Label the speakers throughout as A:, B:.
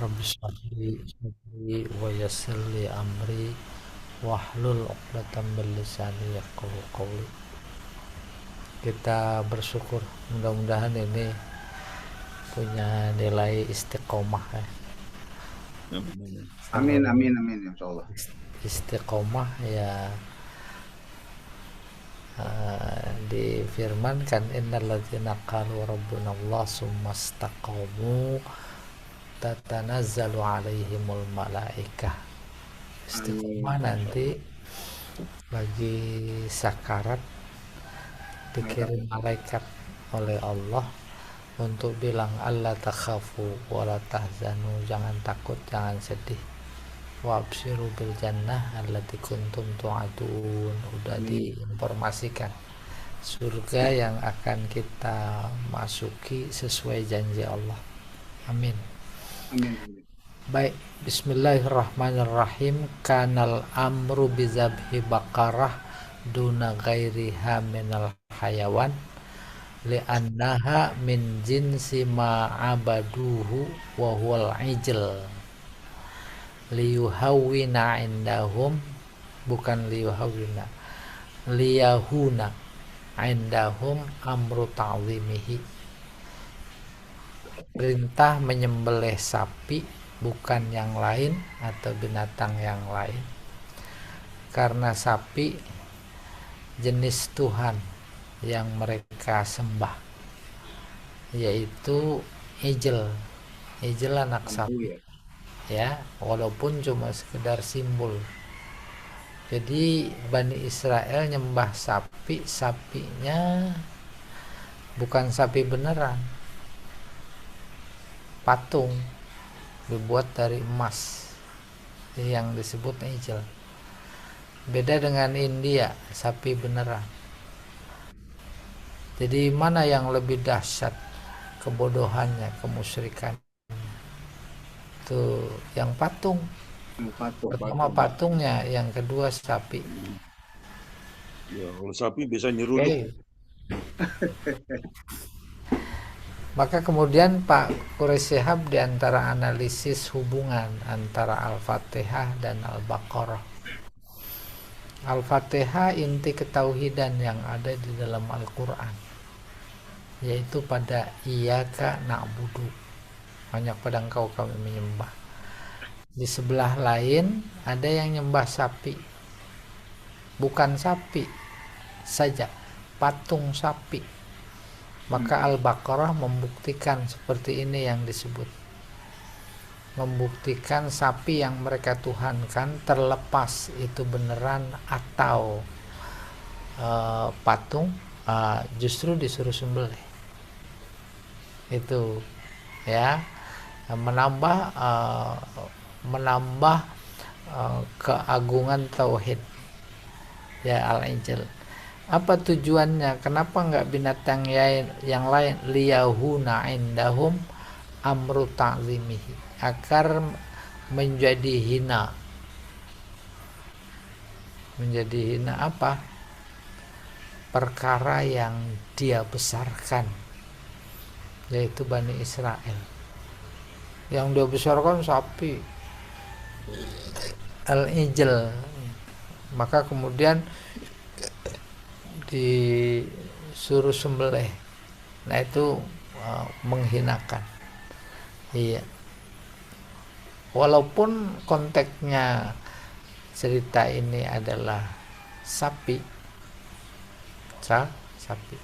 A: Rabbi shrahli sadri wa yassir li amri wahlul 'uqdatam min lisani yafqahu qawli. Kita bersyukur, mudah-mudahan ini punya nilai istiqomah ya.
B: Amin, amin, amin, insya Allah.
A: Istiqomah ya, difirmankan innalladzina qalu rabbunallah tsumastaqamu tatanazzalu alaihimul malaikah. Istiqomah nanti lagi sakarat dikirim malaikat oleh Allah untuk bilang alla takhafu wala tahzanu, jangan takut, jangan sedih, wa absyiru bil jannah allati kuntum tu'adun. Udah diinformasikan surga yang akan kita masuki sesuai janji Allah. Amin.
B: Amin, amin.
A: Baik, bismillahirrahmanirrahim. Kanal amru bizabhi bakarah duna ghairiha minal hayawan li'annaha min jinsi ma'abaduhu wa huwal ijl liyuhawwina indahum, bukan liyuhawwina, liyahuna indahum amru ta'zimihi. Perintah menyembelih sapi bukan yang lain atau binatang yang lain, karena sapi jenis Tuhan yang mereka sembah, yaitu ijel anak sapi ya, walaupun cuma sekedar simbol. Jadi Bani Israel nyembah sapi, sapinya bukan sapi beneran, patung dibuat dari emas yang disebut ijel. Beda dengan India, sapi beneran. Jadi mana yang lebih dahsyat kebodohannya, kemusyrikan? Itu yang patung. Pertama patungnya, yang kedua sapi.
C: Ya, kalau sapi bisa nyeruduk.
A: Maka kemudian Pak Quraish Shihab di antara analisis hubungan antara Al-Fatihah dan Al-Baqarah. Al-Fatihah inti ketauhidan yang ada di dalam Al-Quran, yaitu pada iyyaka na'budu, hanya pada engkau kami menyembah. Di sebelah lain ada yang nyembah sapi, bukan sapi saja, patung sapi. Maka Al-Baqarah membuktikan seperti ini yang disebut, membuktikan sapi yang mereka tuhankan, terlepas itu beneran atau patung, justru disuruh sembelih. Itu ya, menambah keagungan tauhid ya, al-ijl. Apa tujuannya? Kenapa enggak binatang yang lain? Liyahuna indahum amru ta'zimihi, agar menjadi hina. Menjadi hina apa? Perkara yang dia besarkan, yaitu Bani Israel. Yang dia besarkan sapi, al-ijl. Maka kemudian disuruh sembelih. Nah itu menghinakan. Iya. Walaupun konteksnya cerita ini adalah sapi, sapi.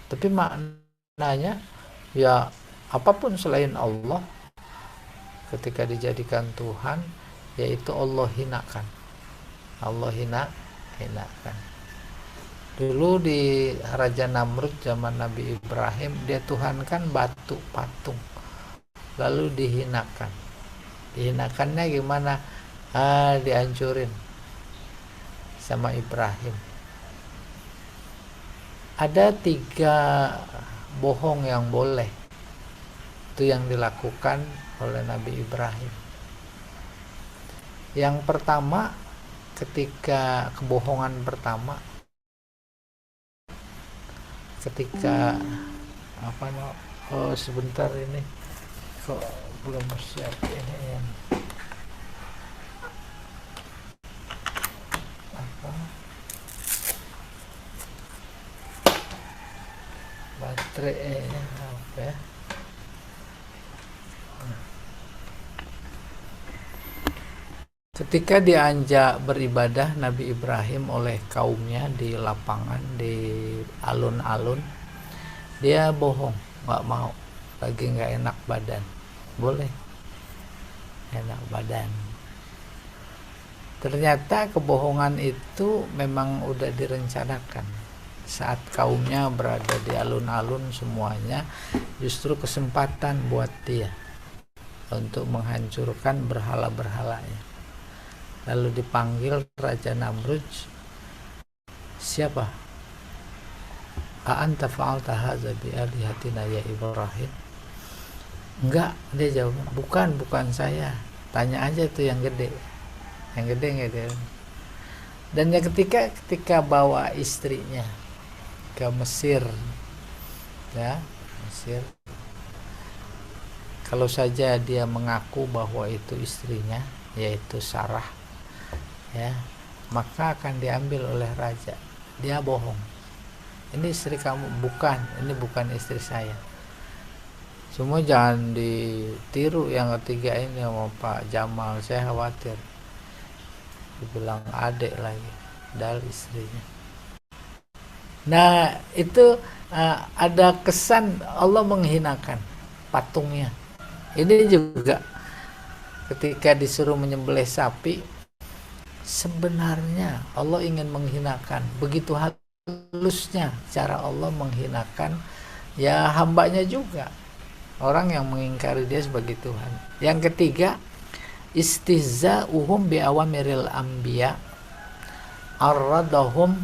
A: Tapi maknanya ya, apapun selain Allah ketika dijadikan Tuhan, yaitu Allah hinakan. Allah hinakan. Dulu di Raja Namrud zaman Nabi Ibrahim, dia tuhankan batu patung, lalu dihinakan. Dihinakannya gimana? Dihancurin sama Ibrahim. Ada 3 bohong yang boleh, itu yang dilakukan oleh Nabi Ibrahim. Yang pertama, ketika kebohongan pertama, ketika sebentar ini kok belum siap ini yang apa, baterai apa ya. Ketika diajak beribadah Nabi Ibrahim oleh kaumnya di lapangan, di alun-alun, dia bohong, nggak mau, lagi nggak enak badan. Boleh enak badan. Ternyata kebohongan itu memang udah direncanakan. Saat kaumnya berada di alun-alun semuanya, justru kesempatan buat dia untuk menghancurkan berhala-berhalanya. Lalu dipanggil Raja Namrud, siapa? A'anta fa'alta hadza bi alihatina ya Ibrahim? Enggak, dia jawab, bukan saya. Tanya aja tuh yang gede nggak dia. Dan yang ketika bawa istrinya ke Mesir, ya Mesir, kalau saja dia mengaku bahwa itu istrinya, yaitu Sarah, ya, maka akan diambil oleh raja. Dia bohong, ini istri kamu. Ini bukan istri saya. Semua jangan ditiru yang ketiga ini sama Pak Jamal, saya khawatir dibilang adik lagi, padahal istrinya. Nah itu ada kesan Allah menghinakan patungnya. Ini juga ketika disuruh menyembelih sapi, sebenarnya Allah ingin menghinakan. Begitu halusnya cara Allah menghinakan ya hambanya juga, orang yang mengingkari dia sebagai Tuhan. Yang ketiga, istihza'uhum bi awamiril anbiya arradahum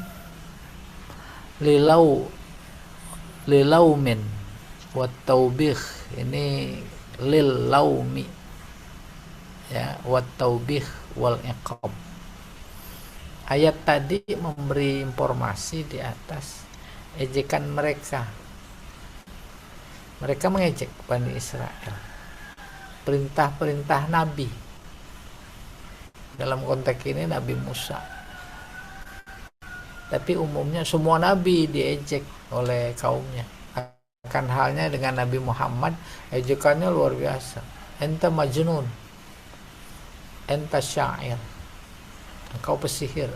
A: lilaumin wa taubih. Ini lil laumi, ya, wa taubih wal iqab. Ayat tadi memberi informasi di atas ejekan mereka. Mereka mengejek Bani Israel, perintah-perintah Nabi. Dalam konteks ini Nabi Musa. Tapi umumnya semua Nabi diejek oleh kaumnya. Akan halnya dengan Nabi Muhammad, ejekannya luar biasa. Enta majnun, enta syair, engkau pesihir,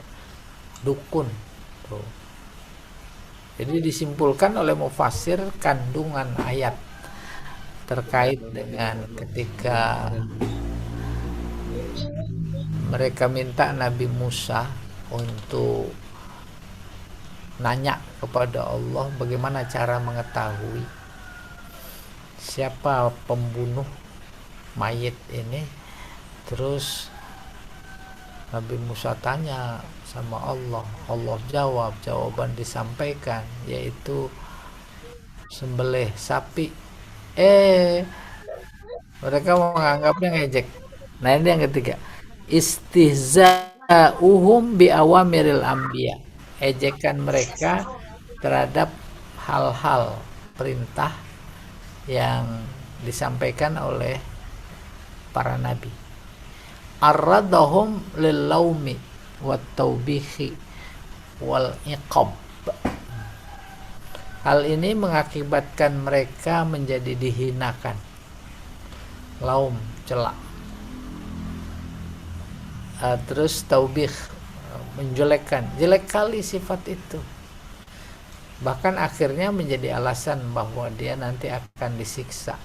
A: dukun. Tuh. Jadi disimpulkan oleh mufassir kandungan ayat terkait dengan ketika mereka minta Nabi Musa untuk nanya kepada Allah bagaimana cara mengetahui siapa pembunuh mayit ini. Terus Nabi Musa tanya sama Allah, Allah jawab, jawaban disampaikan yaitu sembelih sapi. Mereka menganggapnya ngejek. Nah ini yang ketiga, istihza'uhum bi awamiril anbiya, ejekan mereka terhadap hal-hal perintah yang disampaikan oleh para nabi. Arradahum lil laumi wat taubihi wal iqab. Hal ini mengakibatkan mereka menjadi dihinakan. Laum, celak. Terus taubih, menjelekkan. Jelek kali sifat itu. Bahkan akhirnya menjadi alasan bahwa dia nanti akan disiksa,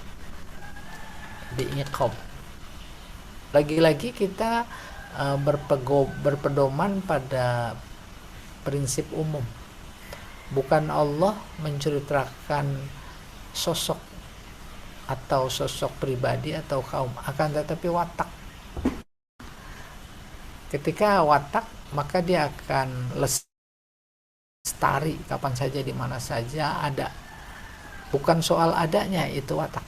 A: diiqab. Lagi-lagi kita berpedoman pada prinsip umum. Bukan Allah menceritakan sosok atau sosok pribadi atau kaum, akan tetapi watak. Ketika watak, maka dia akan lestari kapan saja, di mana saja ada. Bukan soal adanya itu watak,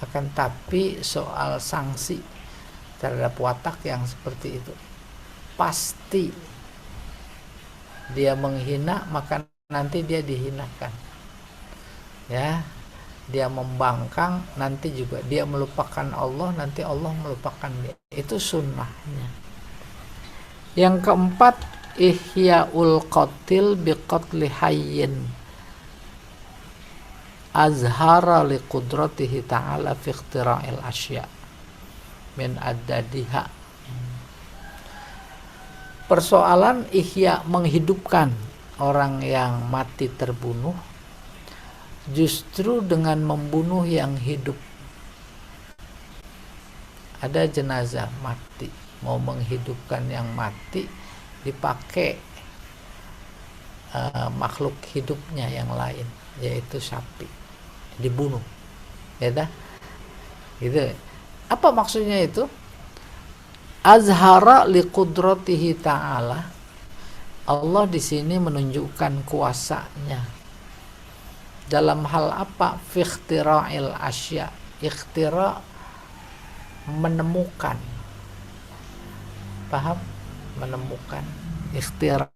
A: akan tapi soal sanksi terhadap watak yang seperti itu. Pasti dia menghina, maka nanti dia dihinakan, ya. dia membangkang, nanti juga dia melupakan Allah, nanti Allah melupakan dia. Itu sunnahnya. Yang keempat, ihya'ul qatil biqatli hayyin azhara liqudratihi ta'ala fi ikhtira'il asya min addadiha. Persoalan ihya, menghidupkan orang yang mati terbunuh, justru dengan membunuh yang hidup. Ada jenazah mati, mau menghidupkan yang mati, dipakai makhluk hidupnya yang lain, yaitu sapi, dibunuh, ya dah, gitu. Apa maksudnya itu? Azhara liqudratihi ta'ala. Allah di sini menunjukkan kuasanya. Dalam hal apa? Fi ikhtira'il asya. Ikhtira' menemukan. Paham? Menemukan. Ikhtira'.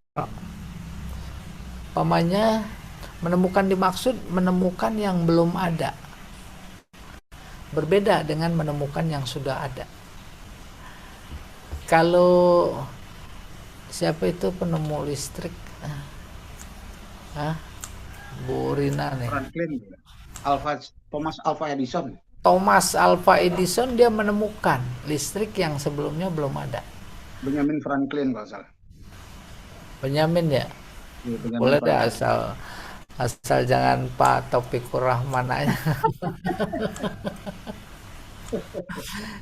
A: Pamannya menemukan dimaksud menemukan yang belum ada. Berbeda dengan menemukan yang sudah ada. Kalau siapa itu penemu listrik? Bu Rina nih.
B: Franklin, Thomas Alva Edison.
A: Thomas Alva Edison dia menemukan listrik yang sebelumnya belum ada.
B: Benjamin Franklin kalau salah.
A: Benyamin ya?
B: Iya, Benjamin
A: Boleh deh,
B: Franklin.
A: asal jangan Pak Taufikur Rahman aja.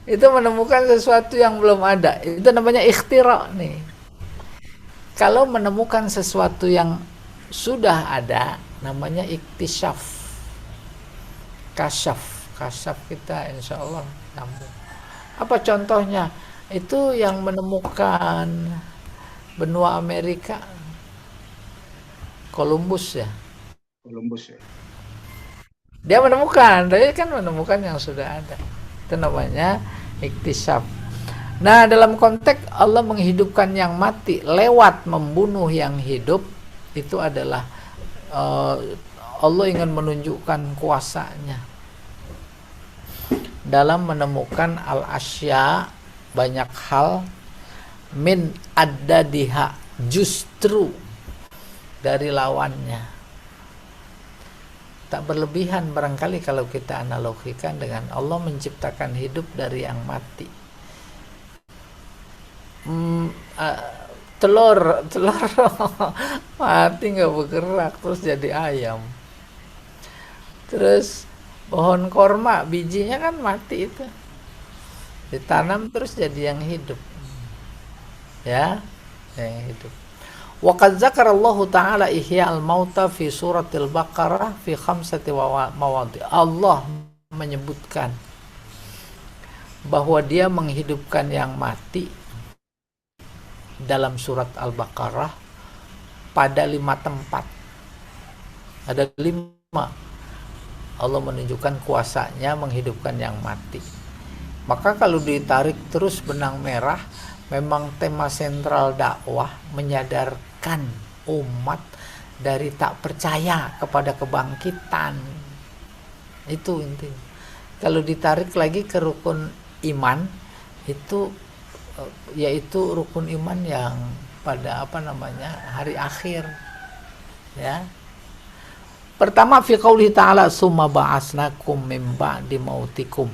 A: Itu menemukan sesuatu yang belum ada. Itu namanya ikhtira' nih. Kalau menemukan sesuatu yang sudah ada, namanya iktisyaf. Kasyaf kita insya Allah nyambung. Apa contohnya? Itu yang menemukan benua Amerika, Columbus ya.
B: Columbus ya.
A: Dia menemukan, dia kan menemukan yang sudah ada. Itu namanya iktisyaf. Nah, dalam konteks Allah menghidupkan yang mati lewat membunuh yang hidup, itu adalah Allah ingin menunjukkan kuasanya dalam menemukan al-asya, banyak hal, min addadiha, justru dari lawannya. Tak berlebihan barangkali kalau kita analogikan dengan Allah menciptakan hidup dari yang mati. Telur mati nggak bergerak terus jadi ayam. Terus pohon korma bijinya kan mati, itu ditanam terus jadi yang hidup, ya, yang hidup. Wa qad zakarallahu ta'ala ihya'al mauta fi suratil Baqarah fi 5 mawadhi'. Allah menyebutkan bahwa dia menghidupkan yang mati dalam surat Al-Baqarah pada 5 tempat. Ada 5. Allah menunjukkan kuasanya menghidupkan yang mati. Maka kalau ditarik terus benang merah, memang tema sentral dakwah menyadarkan umat dari tak percaya kepada kebangkitan. Itu intinya. Kalau ditarik lagi ke rukun iman, itu yaitu rukun iman yang pada hari akhir, ya. Pertama, fi qauli ta'ala summa ba'asnakum min ba'di mautikum.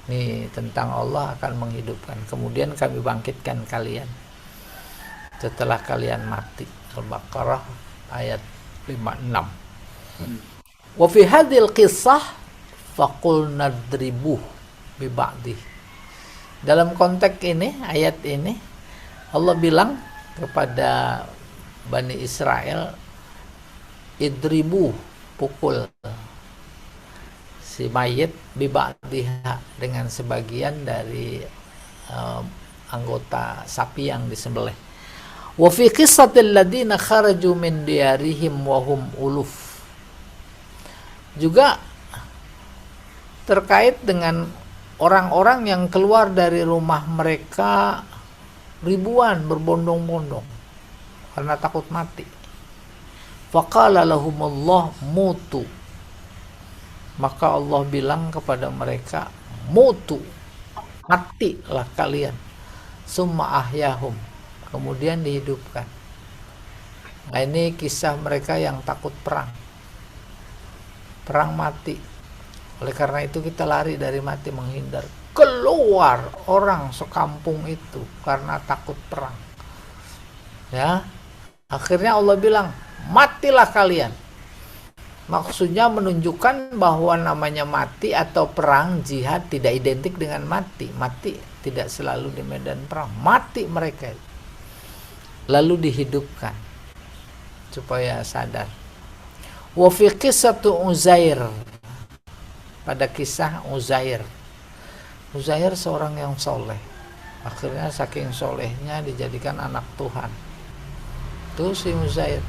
A: Nih tentang Allah akan menghidupkan, kemudian kami bangkitkan kalian setelah kalian mati. Al-Baqarah ayat 56. Wa fi hadhil qissah faqul nadribuh bi ba'di. Dalam konteks ini, ayat ini, Allah bilang kepada Bani Israel, idribu, pukul si mayit biba'diha, dengan sebagian dari anggota sapi yang disembelih. Wa fi qissatil ladina kharaju min diyarihim wa hum uluf. Juga terkait dengan orang-orang yang keluar dari rumah mereka ribuan, berbondong-bondong karena takut mati. Faqala lahumullah mutu. Maka Allah bilang kepada mereka, mutu, matilah kalian. Summa ahyahum, kemudian dihidupkan. Nah, ini kisah mereka yang takut perang mati. Oleh karena itu kita lari dari mati, menghindar. Keluar orang sekampung itu karena takut perang. Ya, akhirnya Allah bilang, matilah kalian. Maksudnya menunjukkan bahwa namanya mati atau perang, jihad tidak identik dengan mati. Mati tidak selalu di medan perang. Mati mereka, lalu dihidupkan supaya sadar. Wa fi qissatu Uzair, pada kisah Uzair seorang yang soleh, akhirnya saking solehnya dijadikan anak Tuhan. Itu si Uzair.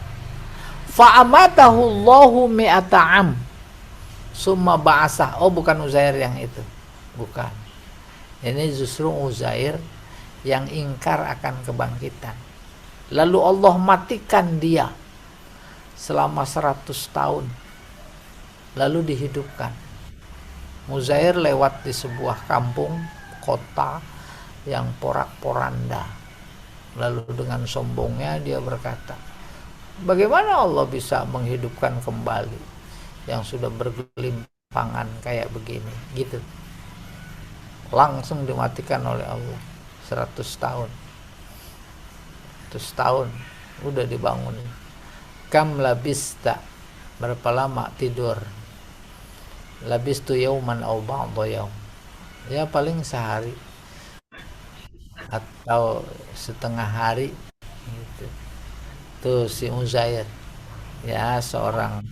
A: Fa'amatahu Allahu mi'ata am summa ba'asah. Oh, bukan Uzair yang itu, bukan. Ini justru Uzair yang ingkar akan kebangkitan. Lalu Allah matikan dia selama 100 tahun, lalu dihidupkan. Uzair lewat di sebuah kampung kota yang porak-poranda. Lalu dengan sombongnya dia berkata, bagaimana Allah bisa menghidupkan kembali yang sudah bergelimpangan kayak begini, gitu. Langsung dimatikan oleh Allah. 100 tahun udah dibangun. Kam labista, berapa lama tidur? Labistu yauman aw ba'dha yaum, ya paling sehari atau setengah hari gitu. Tuh si Uzair, ya seorang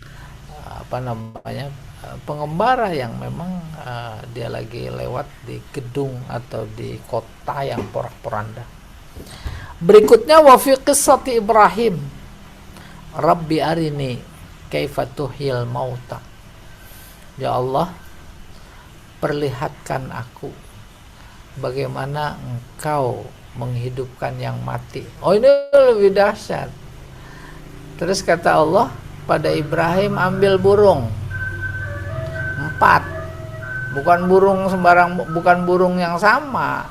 A: pengembara yang memang dia lagi lewat di gedung atau di kota yang porak-poranda. Berikutnya wa fi qissati Ibrahim, Rabbi arini kaifa tuhyil mauta. Ya Allah, perlihatkan aku bagaimana engkau menghidupkan yang mati. Oh, ini lebih dahsyat. Terus kata Allah pada Ibrahim, ambil burung 4. Bukan burung sembarang, bukan burung yang sama.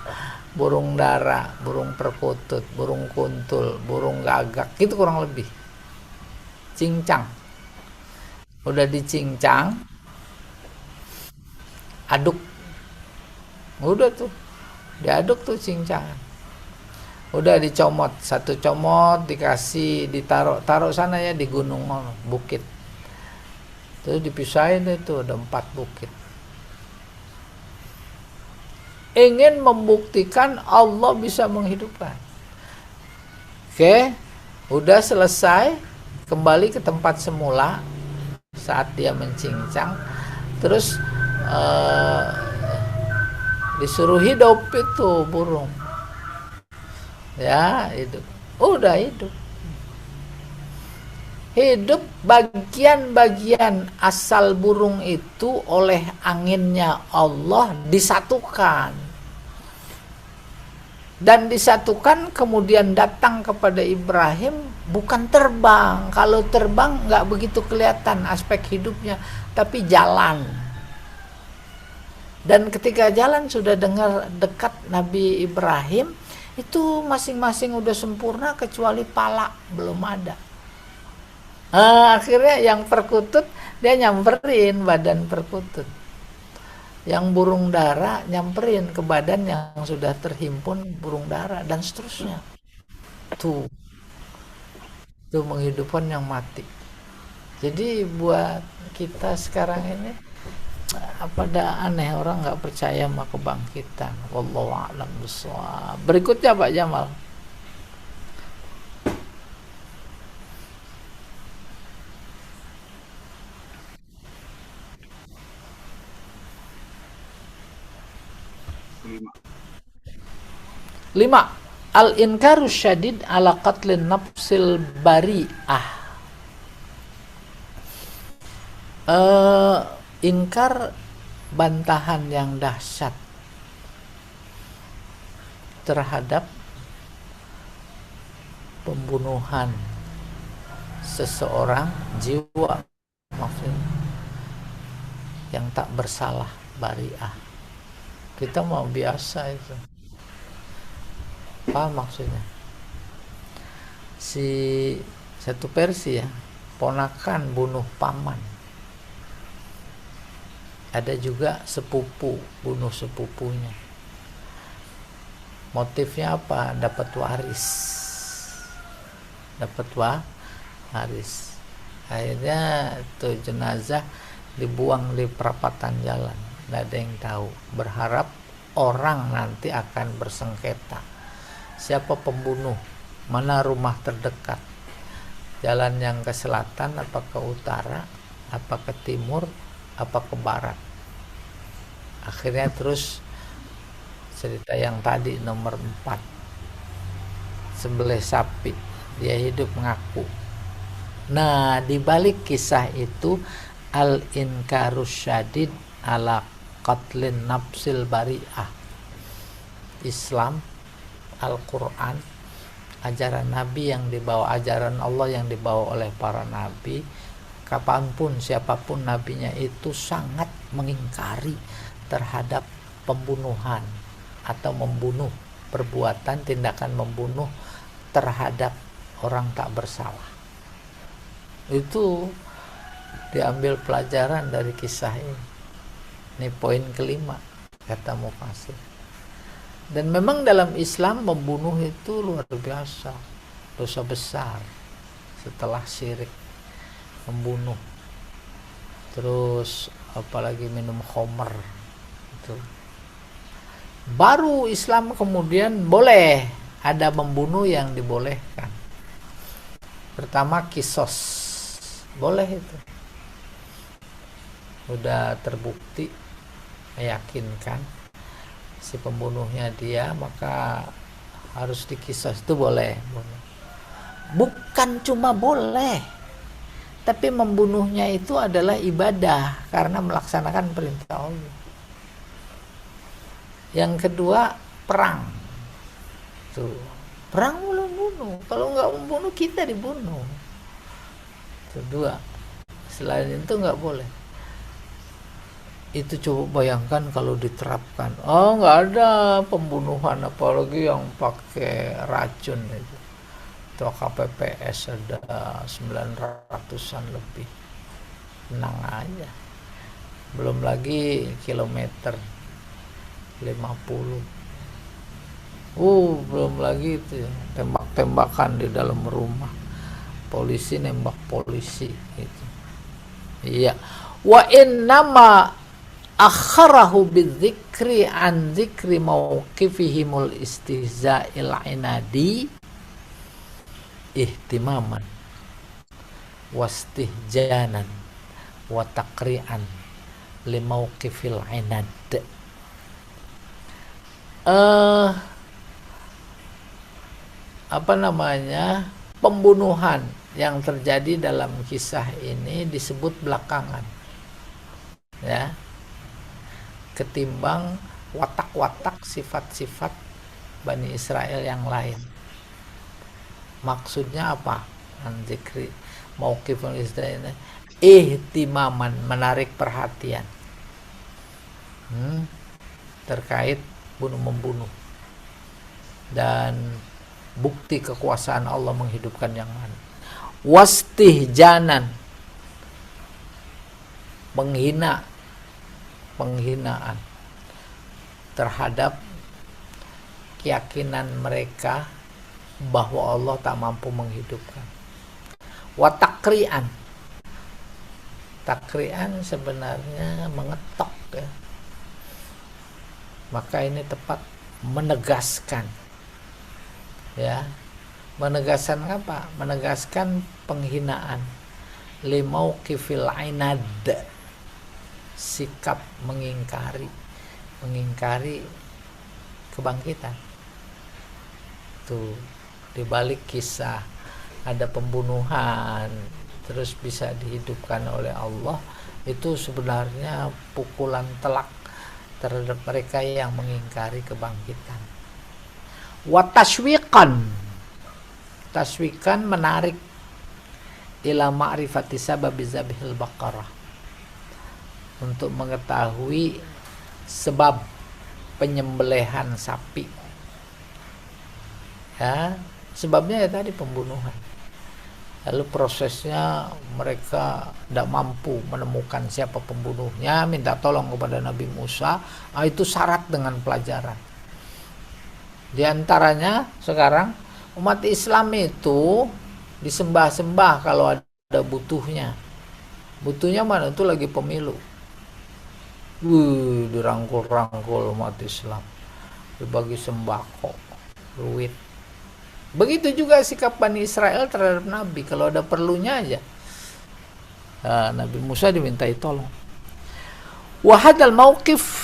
A: Burung dara, burung perkutut, burung kuntul, burung gagak, gitu kurang lebih. Cincang. Udah dicincang, aduk. Udah tuh, diaduk tuh cincangan. Udah dicomot, 1 comot dikasih, taruh sana ya di gunung bukit. Terus dipisahin itu ada 4 bukit. Ingin membuktikan Allah bisa menghidupkan. Oke, udah selesai, kembali ke tempat semula saat dia mencincang. Terus disuruh hidup itu burung. Ya, hidup. Udah hidup. Hidup bagian-bagian asal burung itu oleh anginnya Allah disatukan. Dan disatukan kemudian datang kepada Ibrahim, bukan terbang. Kalau terbang nggak begitu kelihatan aspek hidupnya, tapi jalan. Dan ketika jalan sudah dengar dekat Nabi Ibrahim, itu masing-masing udah sempurna kecuali pala belum ada. Akhirnya yang perkutut dia nyamperin badan perkutut. Yang burung dara nyamperin ke badan yang sudah terhimpun burung dara, dan seterusnya. Tuh menghidupkan yang mati. Jadi buat kita sekarang ini pada aneh, orang nggak percaya sama kebangkitan. Wallahu a'lam bishawab. Berikutnya Pak Jamal. Lima, al-inkaru syadid ala qatlin nafsil bari'ah. Ingkar, bantahan yang dahsyat terhadap pembunuhan seseorang jiwa, maksudnya yang tak bersalah, bari'ah. Kita mau biasa itu. Apa maksudnya? Si satu versi ya, ponakan bunuh paman. Ada juga sepupu bunuh sepupunya. Motifnya apa? Dapat waris. Akhirnya itu jenazah dibuang di perapatan jalan, nggak ada yang tahu. Berharap orang nanti akan bersengketa, siapa pembunuh, mana rumah terdekat, jalan yang ke selatan apa ke utara, apa ke timur, apa ke barat. Akhirnya terus cerita yang tadi nomor 4, sembelih sapi, dia hidup ngaku. Nah, di balik kisah itu al-inkarus syadid ala qatlin nafsil bari'ah. Islam, Al-Quran, ajaran Nabi yang dibawa, ajaran Allah yang dibawa oleh para Nabi, kapanpun siapapun nabinya itu sangat mengingkari terhadap pembunuhan atau membunuh, perbuatan tindakan membunuh terhadap orang tak bersalah. Itu diambil pelajaran dari kisah ini. Ini poin kelima, kata Mufassir. Dan memang dalam Islam membunuh itu luar biasa, dosa besar setelah syirik, membunuh. Terus apalagi minum khamr itu. Baru Islam kemudian boleh ada membunuh yang dibolehkan. Pertama kisos, boleh itu. Udah terbukti, meyakinkan si pembunuhnya dia, maka harus dikisos, itu boleh. Bukan cuma boleh, tapi membunuhnya itu adalah ibadah karena melaksanakan perintah Allah. Yang kedua, perang. Tuh, perang belum bunuh. Kalau nggak membunuh, kita dibunuh. Kedua, selain itu nggak boleh. Itu coba bayangkan kalau diterapkan. Oh, nggak ada pembunuhan, apalagi yang pakai racun itu. Tuh KPPS ada 900-an lebih. Tenang aja. Belum lagi kilometer 50. Belum lagi itu ya, tembak-tembakan di dalam rumah. Polisi nembak polisi gitu. Iya. Wa innama akharahu bidzikri an dzikri mauqifihimul istihza'il inadi ihtimaman wastihjanan wa taqri'an li mauqifil inad. Pembunuhan yang terjadi dalam kisah ini disebut belakangan, ya, ketimbang watak-watak sifat-sifat Bani Israel yang lain. Maksudnya apa? Zikri mauqiful Israel, ihtimaman, menarik perhatian terkait bunuh-membunuh dan bukti kekuasaan Allah menghidupkan yang mana. Wastihjanan, penghinaan terhadap keyakinan mereka bahwa Allah tak mampu menghidupkan. Watakrian, takrian sebenarnya mengetok ya. Maka ini tepat menegaskan, ya, menegaskan apa? Menegaskan penghinaan, limauqifil inad, sikap mengingkari kebangkitan. Tuh, di balik kisah ada pembunuhan terus bisa dihidupkan oleh Allah, itu sebenarnya pukulan telak terhadap mereka yang mengingkari kebangkitan. Wa taswiqan, menarik ila ma'rifati sababi zabihil baqarah, untuk mengetahui sebab penyembelihan sapi. Ya, sebabnya ya tadi pembunuhan. Lalu prosesnya mereka tidak mampu menemukan siapa pembunuhnya, minta tolong kepada Nabi Musa. Itu syarat dengan pelajaran. Di antaranya sekarang umat Islam itu disembah-sembah kalau ada butuhnya. Butuhnya mana? Itu lagi pemilu. Dirangkul-rangkul umat Islam, dibagi sembako, duit. Begitu juga sikap Bani Israel terhadap Nabi. Kalau ada perlunya aja, Nabi Musa dimintai tolong. Wahadal mauqif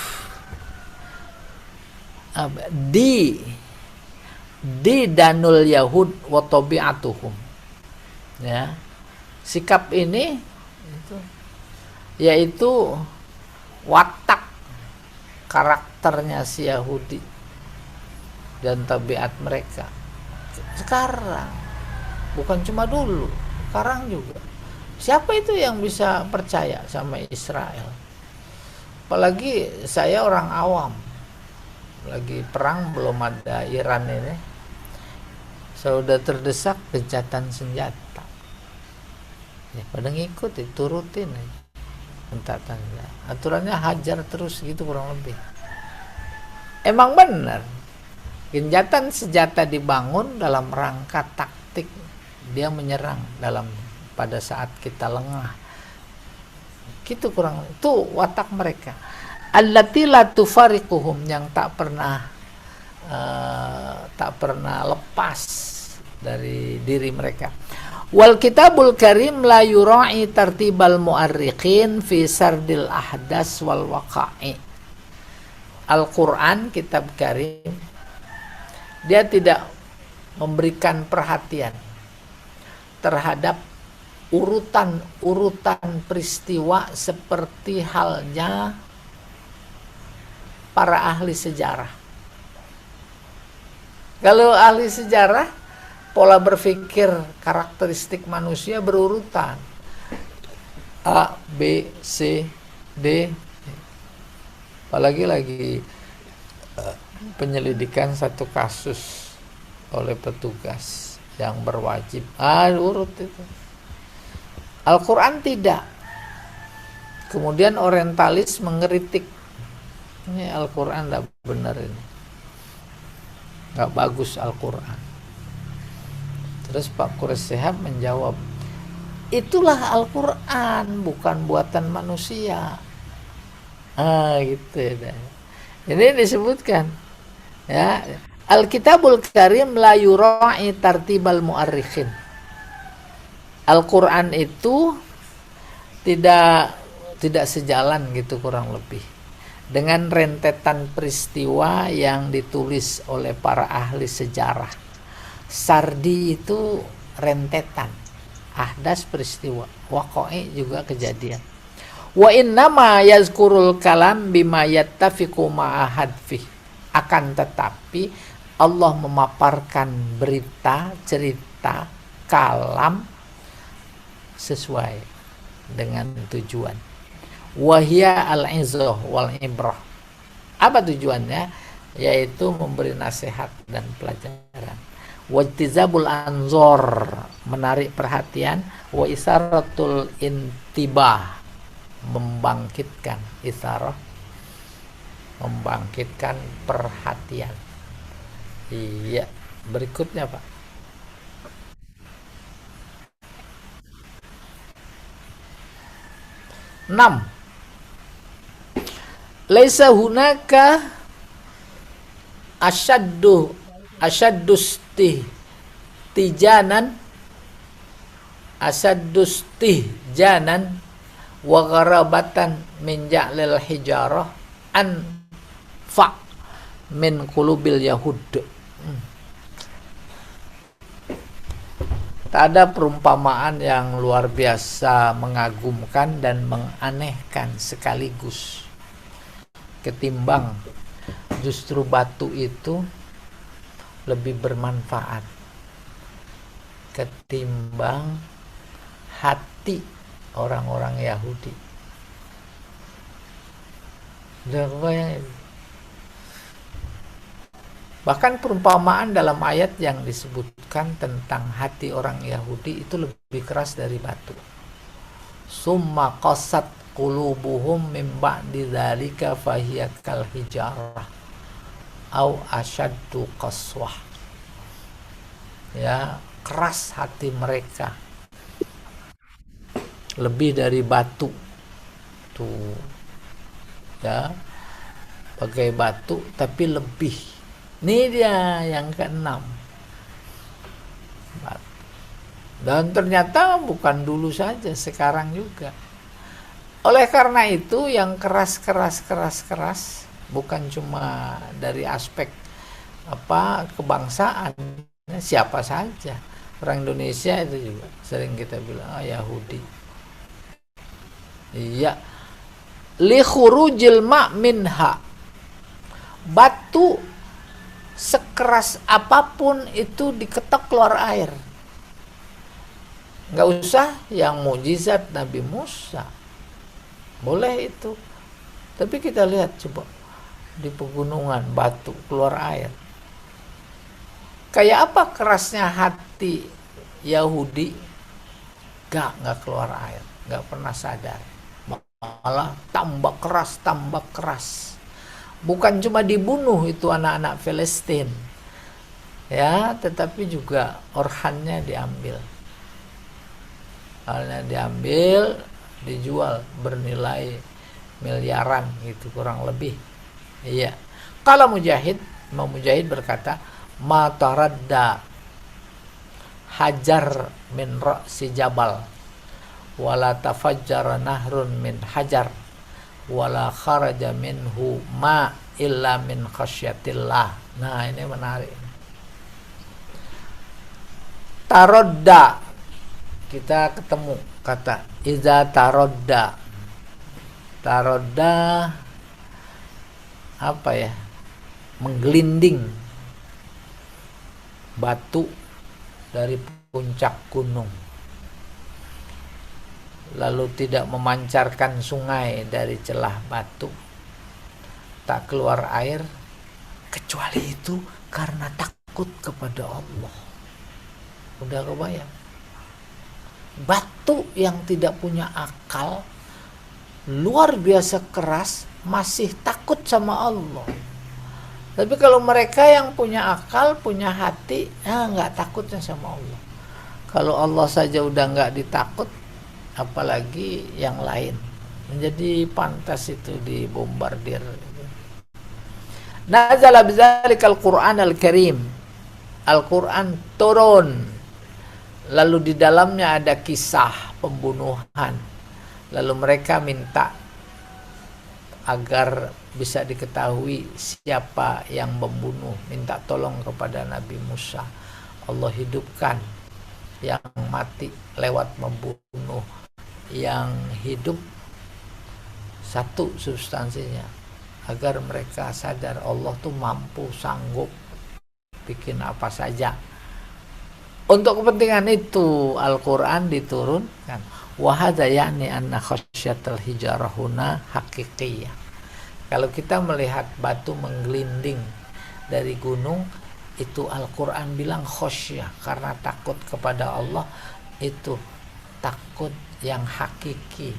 A: di danul Yahud wa tabi'atuhum. Ya, sikap ini yaitu watak karakternya si Yahudi dan tabiat mereka. Sekarang, bukan cuma dulu, sekarang juga. Siapa itu yang bisa percaya sama Israel? Apalagi saya orang awam, lagi perang belum ada Iran ini, sudah terdesak gencatan senjata. Ya, pada ngikut, diturutin aja. Aturannya hajar terus gitu kurang lebih. Emang benar. Gencatan senjata dibangun dalam rangka taktik, dia menyerang pada saat kita lengah. Gitu kurang, itu watak mereka. Allati la tufariquhum, yang tak pernah lepas dari diri mereka. Wal kitabul karim la yura'i tartibal mu'arrikhin fi sardil ahdas wal waqa'i. Al-Quran, kitab karim, dia tidak memberikan perhatian terhadap urutan-urutan peristiwa seperti halnya para ahli sejarah. Kalau ahli sejarah, pola berpikir karakteristik manusia berurutan. A, B, C, D. Apalagi lagi penyelidikan satu kasus oleh petugas yang berwajib. Urut itu. Al-Quran tidak. Kemudian orientalis mengkritik. Ini Al-Quran tidak benar ini. Nggak bagus Al-Quran. Terus Pak Quraish Shihab menjawab, itulah Al-Quran, bukan buatan manusia. Gitu ya. Ini disebutkan, ya, Al-Kitabul Karim la yura'i tartibal mu'arrikhin. Al-Quran itu tidak sejalan gitu kurang lebih dengan rentetan peristiwa yang ditulis oleh para ahli sejarah. Sardi itu rentetan, ahdas peristiwa, waqa'i juga kejadian. Wa innama yazkurul kalam bima yattafiqu ma'a hadfih. Akan tetapi Allah memaparkan berita, cerita, kalam sesuai dengan tujuan. Wahya al-izah wal ibrah. Apa tujuannya? Yaitu memberi nasihat dan pelajaran. Wajtizabul anzor, menarik perhatian. Wa isaratul intibah, membangkitkan isarah, membangkitkan perhatian. Iya, berikutnya Pak. Enam. Laisa hunaka asaddustihjanan wa gharabatan min ja'lil hijarah anfa min qulubil yahud. Tak ada perumpamaan yang luar biasa mengagumkan dan menganehkan sekaligus ketimbang justru batu itu lebih bermanfaat ketimbang hati orang-orang Yahudi. Udah kebayang. Bahkan perumpamaan dalam ayat yang disebutkan tentang hati orang Yahudi itu lebih keras dari batu. Summa qasat qulubuhum min ba'di dzalika fahiya kal hijarah au asyaddu qaswah. Ya, keras hati mereka. Lebih dari batu. Tuh. Ya. Bagai batu tapi lebih. Ini dia yang keenam. Dan ternyata bukan dulu saja, sekarang juga. Oleh karena itu yang keras bukan cuma dari aspek kebangsaan, siapa saja. Orang Indonesia itu juga sering kita bilang Yahudi. Iya. Li khurujil ma' minha. Batu sekeras apapun itu diketok keluar air. Nggak usah yang mukjizat Nabi Musa, boleh itu. Tapi kita lihat coba di pegunungan batu keluar air. Kayak apa kerasnya hati Yahudi? Nggak keluar air, nggak pernah sadar, malah tambah keras. Bukan cuma dibunuh itu anak-anak Palestina, ya, tetapi juga organnya diambil. Organnya diambil, dijual bernilai miliaran gitu kurang lebih. Iya. Kalau Imam Mujahid berkata, ma taradda hajar min ra'si jabal wala tafajjara nahrun min hajar wala kharaja minhu ma illa min khasyatillah. Nah, ini menarik. Tarodda, kita ketemu kata iza tarodda. Tarodda apa ya? Menggelinding batu dari puncak gunung, lalu tidak memancarkan sungai dari celah batu, tak keluar air kecuali itu karena takut kepada Allah. Udah kebayang? Batu yang tidak punya akal, luar biasa keras, masih takut sama Allah. Tapi kalau mereka yang punya akal, punya hati, nggak takutnya sama Allah. Kalau Allah saja udah nggak ditakut, apalagi yang lain. Menjadi pantas itu dibombardir. Nazala bizalikal Qur'an al-Karim. Al-Quran turun, lalu di dalamnya ada kisah pembunuhan. Lalu mereka minta agar bisa diketahui siapa yang membunuh, minta tolong kepada Nabi Musa. Allah hidupkan yang mati lewat membunuh yang hidup satu substansinya, agar mereka sadar Allah tuh mampu, sanggup bikin apa saja. Untuk kepentingan itu Al-Quran diturunkan. Wa hadza yani anna khasyatal hijarahuna haqiqiyah. Kalau kita melihat batu menggelinding dari gunung, itu Al-Quran bilang khasyah, karena takut kepada Allah, itu takut yang hakiki,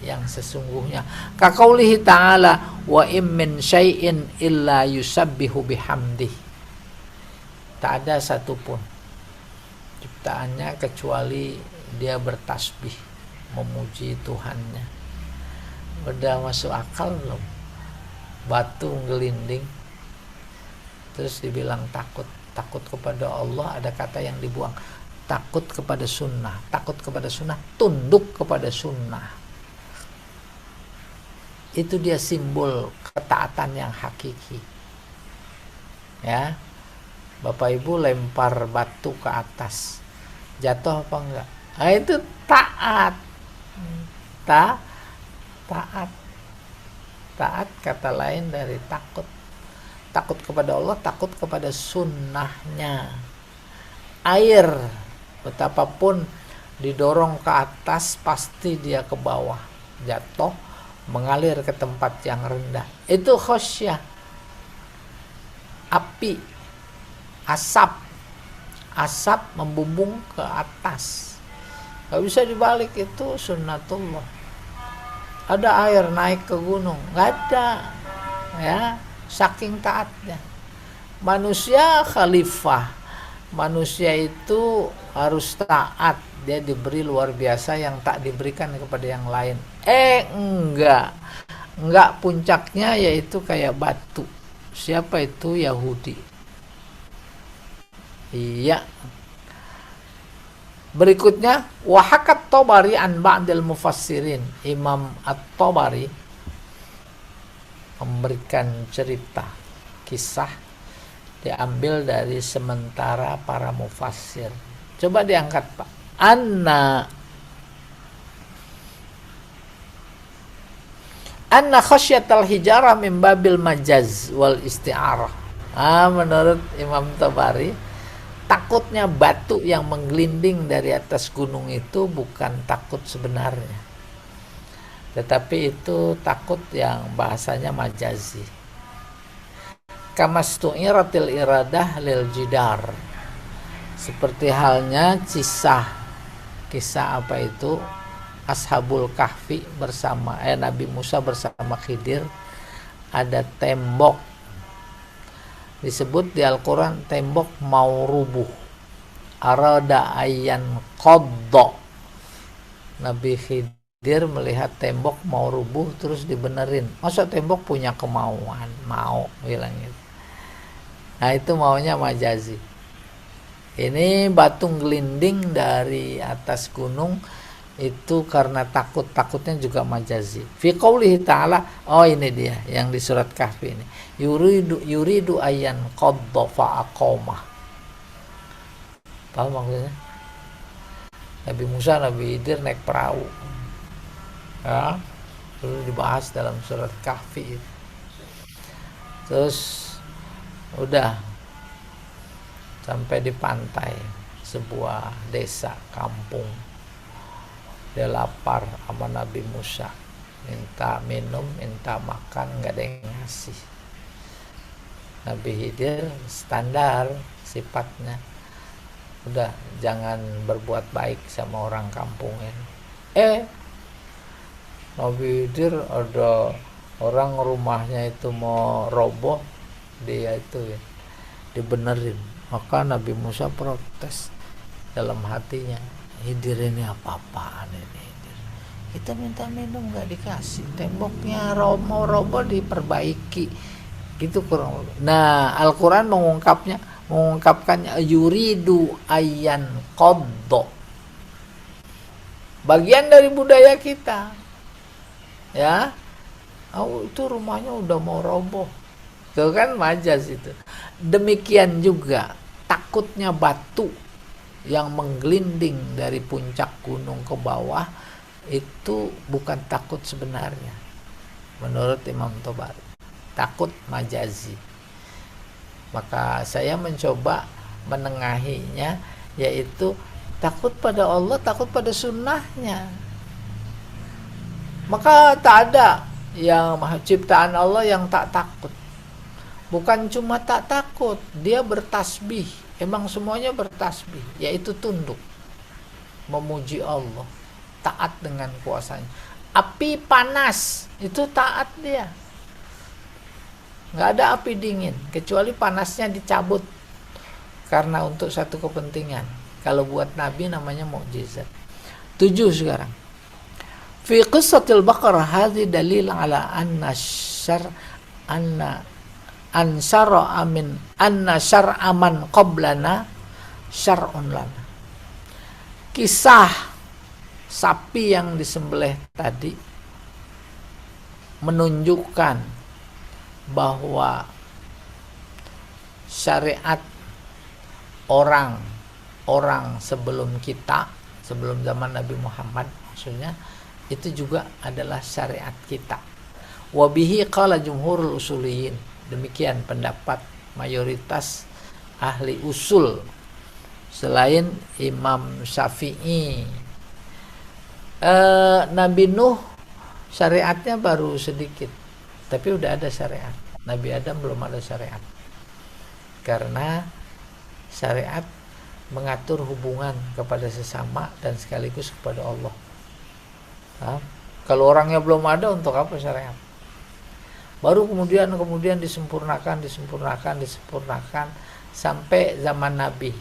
A: yang sesungguhnya. Kaqaulihi ta'ala, wa im min syai'in illa yusabbihu bihamdih. Tak ada satupun ciptaannya kecuali dia bertasbih, memuji Tuhannya. Udah masuk akal belum? Batu gelinding terus dibilang takut kepada Allah. Ada kata yang dibuang, takut kepada sunnah. Takut kepada sunnah, tunduk kepada sunnah. Itu dia simbol ketaatan yang hakiki. Ya, Bapak Ibu lempar batu ke atas, jatuh apa enggak? Nah, itu taat. Taat kata lain dari takut. Takut kepada Allah, takut kepada sunnahnya. Air betapapun didorong ke atas, pasti dia ke bawah, jatuh. mengalir ke tempat yang rendah. Itu khosyah. Api, asap membumbung ke atas, nggak bisa dibalik, itu sunnatullah. Ada air naik ke gunung, nggak ada, ya, saking taatnya. Manusia khalifah, manusia itu harus taat, dia diberi luar biasa yang tak diberikan kepada yang lain. Enggak, puncaknya yaitu kayak batu. Siapa itu? Yahudi. Iya. Berikutnya, wahakat Tabari an ba'dil mufassirin. Imam At-Tabari memberikan cerita, kisah diambil dari sementara para mufassir. Coba diangkat, Pak. Anna khasyatal hijarah min babil majaz wal isti'arah. Menurut Imam Tabari, takutnya batu yang menggelinding dari atas gunung itu bukan takut sebenarnya, tetapi itu takut yang bahasanya majazi. Kamastu'iratil iradah lil jidar. Seperti halnya kisah apa itu? Ashabul Kahfi bersama Nabi Musa bersama Khidir, ada tembok, disebut di Al-Quran tembok mau rubuh, arada ayan qadda. Nabi Khidir melihat tembok mau rubuh terus dibenerin. Masa tembok punya kemauan, mau bilang gitu. Nah, itu maunya majazi. Ini batu gelinding dari atas gunung itu karena takutnya juga majazi. Fi qoulihi ta'ala, ini dia yang di surat Kahfi ini. Yuridu ayan qadda fa aqamah. Paham maksudnya? Nabi Musa, Nabi Khidir naik perahu. Ya, dulu dibahas dalam surat Kahfi. Terus udah sampai di pantai sebuah desa kampung. Dia lapar sama Nabi Musa, minta minum, minta makan, nggak ada yang ngasih. Nabi Khidir standar sifatnya, udah jangan berbuat baik sama orang kampung ini. Nabi Khidir ada orang rumahnya itu mau roboh, dia itu ya, dibenerin. Maka Nabi Musa protes dalam hatinya, Khidir ini apa-apaan ini Khidir. Kita minta minum nggak dikasih, temboknya mau roboh diperbaiki, gitu kurang. Nah, Al-Quran mengungkapkannya yuridu ayan qaddo, bagian dari budaya kita, ya. Itu rumahnya udah mau roboh, itu kan majaz itu. Demikian juga takutnya batu yang menggelinding dari puncak gunung ke bawah itu bukan takut sebenarnya menurut Imam Tabari, takut majazi. Maka saya mencoba menengahinya, yaitu takut pada Allah, takut pada sunnahnya. Maka tak ada yang ciptaan Allah yang tak takut. Bukan cuma tak takut, dia bertasbih. Emang semuanya bertasbih, yaitu tunduk, memuji Allah, taat dengan kuasanya. Api panas, itu taat dia. Nggak ada api dingin, kecuali panasnya dicabut karena untuk satu kepentingan. Kalau buat Nabi namanya mukjizat. 7 sekarang. Fi qissatil Baqarah hadhi dalil ala anna ansara amin anna syar'a man qablana syar'un lana. Kisah sapi yang disembelih tadi menunjukkan bahwa syariat orang sebelum kita, sebelum zaman Nabi Muhammad maksudnya, itu juga adalah syariat kita. Wabihi qala jumhurul usuliyin. Demikian pendapat mayoritas ahli usul selain Imam Syafi'i. Nabi Nuh syariatnya baru sedikit, tapi udah ada syariat. Nabi Adam belum ada syariat, karena syariat mengatur hubungan kepada sesama dan sekaligus kepada Allah. Nah, kalau orangnya belum ada, untuk apa syariat? Baru kemudian disempurnakan sampai zaman Nabi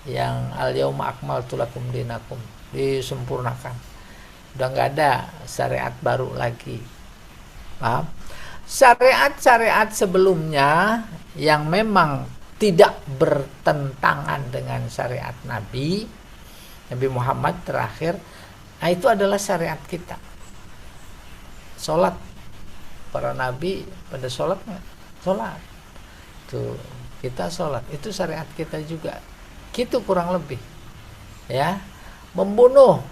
A: yang al-yauma akmaltu lakum dinakum, disempurnakan. Udah nggak ada syariat baru lagi. Paham? Syariat-syariat sebelumnya yang memang tidak bertentangan dengan syariat Nabi Muhammad terakhir, nah itu adalah syariat kita. Sholat, para nabi pada sholat nggak? Sholat. Tuh, kita sholat, itu syariat kita juga. Gitu kurang lebih. Ya, membunuh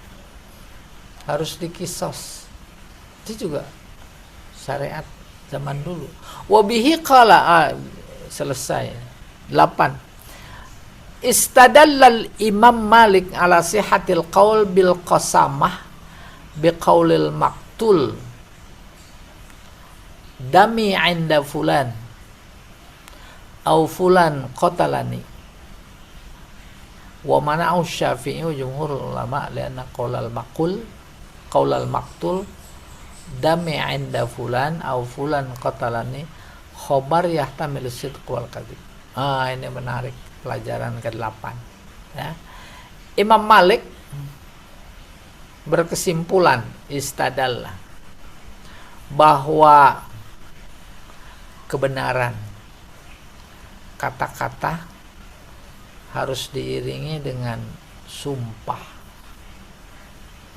A: harus dikisos. Itu juga syariat zaman dulu. Wabihi qala, selesai. 8. Istadallal Imam Malik ala sihatil qaul bil qasamah biqaulil maktul dami 'inda fulan au fulan qatalani wa mana'u Syafi'i wa jumhurul ulama lianna qaulal maktul dami 'inda fulan au fulan qatalani khobar yahtamilu sidq wal kadhib. Ini menarik, pelajaran ke-8 ya. Imam Malik berkesimpulan istadallah bahwa kebenaran kata-kata harus diiringi dengan sumpah.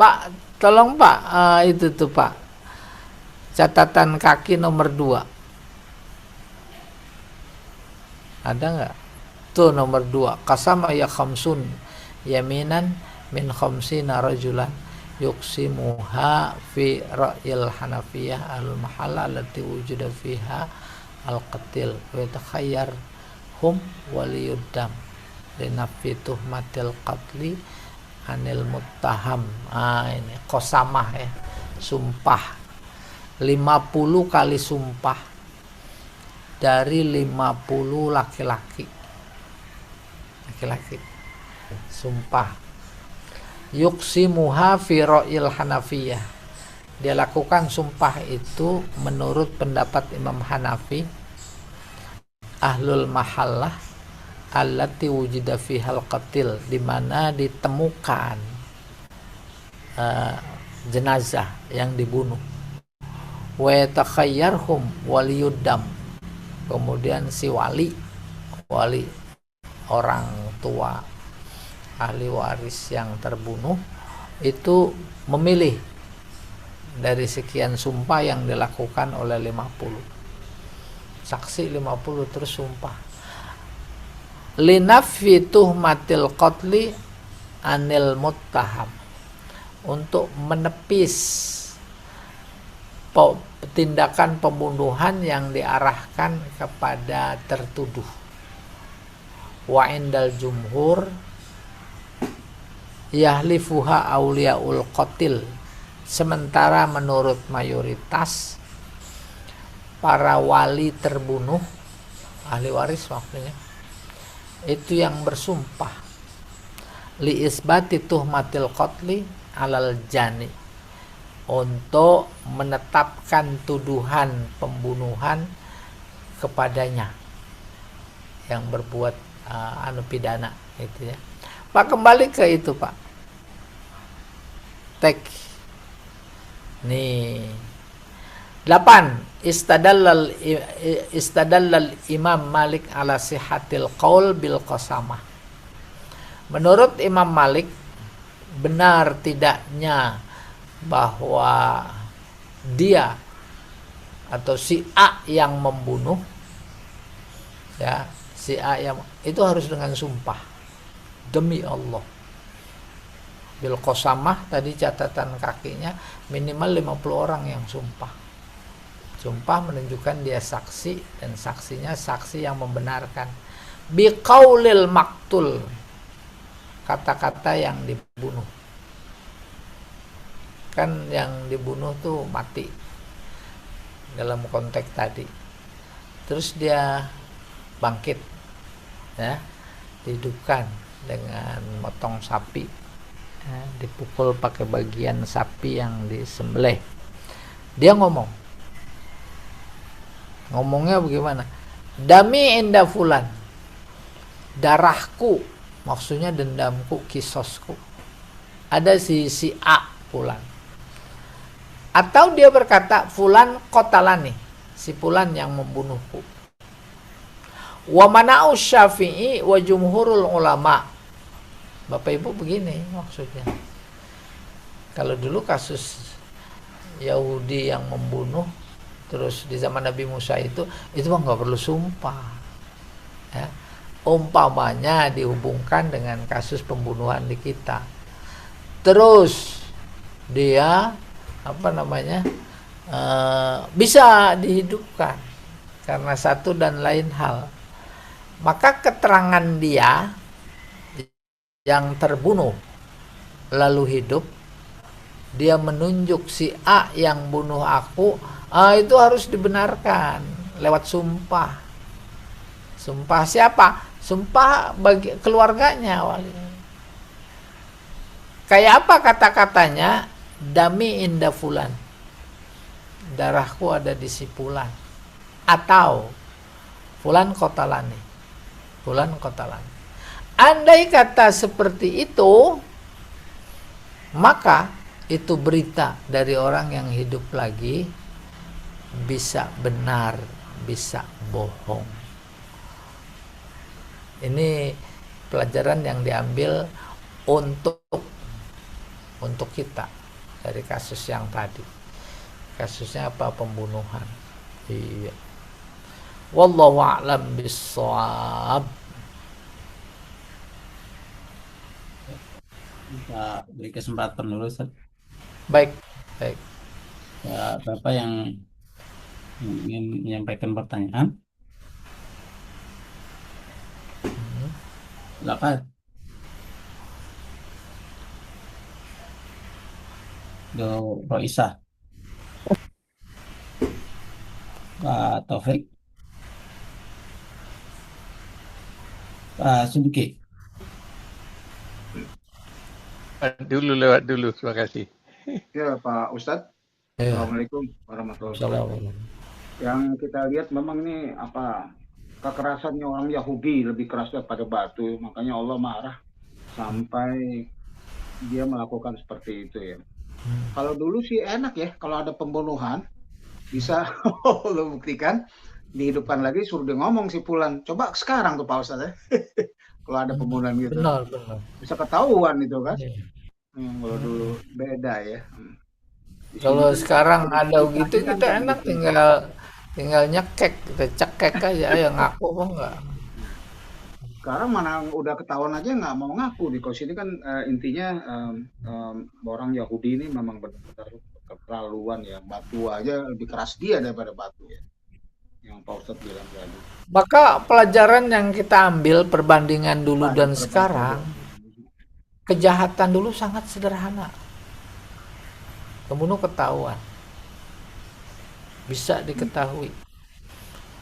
A: Pak, tolong Pak, itu tuh Pak, catatan kaki nomor 2 ada nggak? Tuh nomor 2. Qasama ya khamsun yaminan min khamsina rajulan yuqsimuha fi ra'yil hanafiyah al mahalla allati wujuda fiha al qatil wa yatakhayyar hum waliyuddam linafi tuhmatil qatli anil muttaham. Ini qasamah ya, sumpah. 50 kali sumpah dari 50 laki-laki sumpah. Yuqsimuha fi ra'yil hanafiyah, dia lakukan sumpah itu menurut pendapat Imam Hanafi ahlul mahallah allati wujida fihal qatil, di mana ditemukan jenazah yang dibunuh. Wa yatakhayyarhum waliyuddam, kemudian si wali orang tua ahli waris yang terbunuh itu memilih dari sekian sumpah yang dilakukan oleh 50 saksi, 50 terus sumpah. Linafi tuhmatil qatli anil muttaham, untuk menepis tindakan pembunuhan yang diarahkan kepada tertuduh. Wa indal jumhur yahlifuha auliaul qatil, sementara menurut mayoritas para wali terbunuh, ahli waris maksudnya, itu yang bersumpah li isbati tuhmatil qatli alal jani, untuk menetapkan tuduhan pembunuhan kepadanya yang berbuat pidana itu ya. Pak, kembali ke itu Pak, tek nih 8. Istadallal Imam Malik ala sihatil qaul bil qasamah, menurut Imam Malik benar tidaknya bahwa dia atau si A yang membunuh, ya, si A yang itu harus dengan sumpah demi Allah. Bil qasamah tadi catatan kakinya minimal 50 orang yang sumpah. Sumpah menunjukkan dia saksi, dan saksinya saksi yang membenarkan. Biqaulil maktul, kata-kata yang dibunuh. kan yang dibunuh tuh mati dalam konteks tadi, terus dia bangkit, ya, dihidupkan dengan motong sapi, ya, dipukul pakai bagian sapi yang disembelih. Dia ngomongnya bagaimana? Dami inda fulan, darahku, maksudnya dendamku, kisosku, ada si A fulan. Atau dia berkata fulan qatalani, si fulan yang membunuhku. Wa mana'u Syafi'i wa jumhurul ulama. Bapak Ibu begini maksudnya. Kalau dulu kasus Yahudi yang membunuh, terus di zaman Nabi Musa itu mah nggak perlu sumpah, ya. Umpamanya dihubungkan dengan kasus pembunuhan di kita, terus dia bisa dihidupkan karena satu dan lain hal, maka keterangan dia yang terbunuh lalu hidup, dia menunjuk si A yang bunuh aku, itu harus dibenarkan lewat sumpah. Sumpah siapa? Sumpah bagi keluarganya awalnya. Kayak apa kata-katanya? Dami inda fulan, darahku ada di si fulan. Atau fulan qatalani, fulan qatalani. Andai kata seperti itu, maka itu berita dari orang yang hidup lagi, bisa benar, bisa bohong. Ini pelajaran yang diambil untuk kita dari kasus yang tadi. Kasusnya apa? Pembunuhan. Iya. Wallahu a'lam bissawab.
D: Kita beri kesempatan dulu, Ustaz.
A: Baik.
D: Ya, Bapak yang ingin menyampaikan pertanyaan, silakan. Do Roisa, Pak Taufik, Pak Subki.
E: Lewat dulu, terima kasih.
B: Ya Pak Ustadz,
A: Ya.
B: Assalamualaikum warahmatullahi wabarakatuh.
A: Assalamualaikum.
B: Yang kita lihat memang ini kekerasannya orang Yahudi lebih keras daripada batu, makanya Allah marah sampai dia melakukan seperti itu ya. Kalau dulu sih enak ya, kalau ada pembunuhan bisa lo buktikan, dihidupkan lagi, suruh dia ngomong si Fulan. Coba sekarang tuh Pak Ustadz ya. Kalau ada pembunuhan gitu,
A: Benar.
B: bisa ketahuan itu kan.
A: Iya.
B: Kalau dulu beda ya. Di sini
A: Kalau
B: kan
A: sekarang ada
B: dikasih
A: gitu,
B: kan
A: kita
B: kan
A: enak
B: gitu.
A: tinggal nyekek, kita cekek aja, ya ngaku apa enggak.
B: Sekarang mana udah ketahuan aja nggak mau ngaku. Di sini kan intinya orang Yahudi ini memang benar-benar keterlaluan ya. Batu aja lebih keras dia daripada batu ya. Yang Pak Ustadz bilang tadi.
A: Maka pelajaran yang kita ambil perbandingan dulu dan sekarang, kejahatan dulu sangat sederhana. Pembunuh ketahuan, bisa diketahui,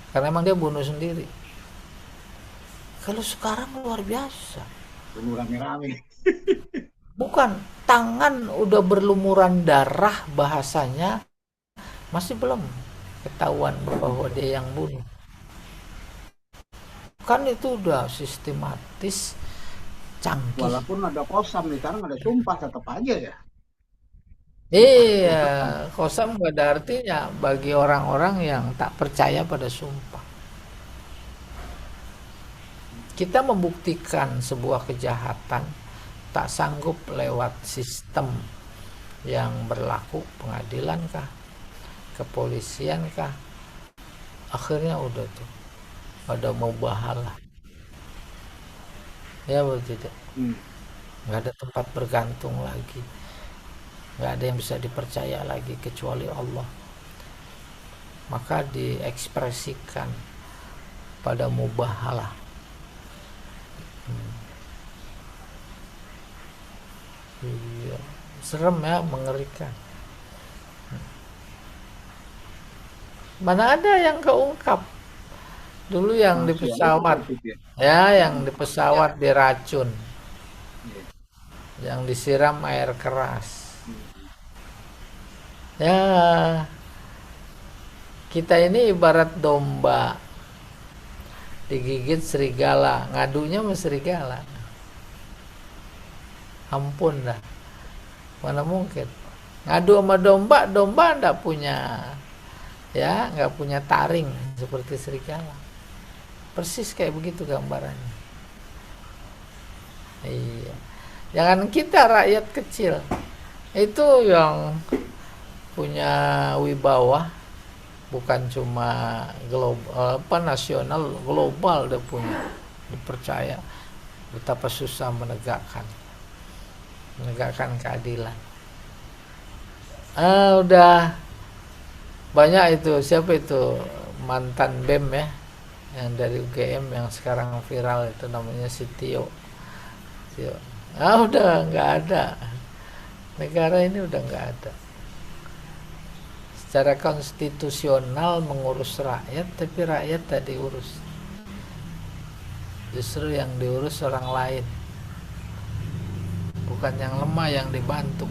A: karena emang dia bunuh sendiri. Kalau sekarang luar biasa.
B: Bunuh rame-rame.
A: Bukan, tangan udah berlumuran darah, bahasanya masih belum ketahuan bahwa dia yang bunuh. Kan itu udah sistematis, canggih.
B: Walaupun ada kosam nih, sekarang ada sumpah tetap aja ya.
A: Iya, kosam gak ada artinya bagi orang-orang yang tak percaya pada sumpah. Kita membuktikan sebuah kejahatan tak sanggup lewat sistem yang berlaku, pengadilan kah, kepolisian kah, akhirnya udah tuh pada mubahalah. Ya betul tidak? Nggak ada tempat bergantung lagi, nggak ada yang bisa dipercaya lagi kecuali Allah. Maka diekspresikan pada mubahalah. Iya, serem ya, mengerikan. Mana ada yang keungkap. Dulu yang di
B: Masih ada
A: pesawat,
B: seperti itu ya.
A: ya, yang di pesawat diracun,
B: Iya.
A: yang disiram air keras.
B: Hmm.
A: Ya, kita ini ibarat domba digigit serigala, ngadunya sama serigala. Ampun dah, mana mungkin. Ngadu sama domba, domba nggak punya, ya, nggak punya taring seperti serigala. Persis kayak begitu gambarannya. Iya. Jangan kita rakyat kecil itu yang punya wibawa, bukan cuma global, nasional, global dia punya, dipercaya betapa susah menegakkan keadilan. Udah banyak itu, siapa itu mantan BEM ya, yang dari UGM yang sekarang viral itu namanya si Tio. Udah nggak ada, negara ini udah nggak ada. Secara konstitusional mengurus rakyat, tapi rakyat tak diurus. Justru yang diurus orang lain, bukan yang lemah yang dibantu,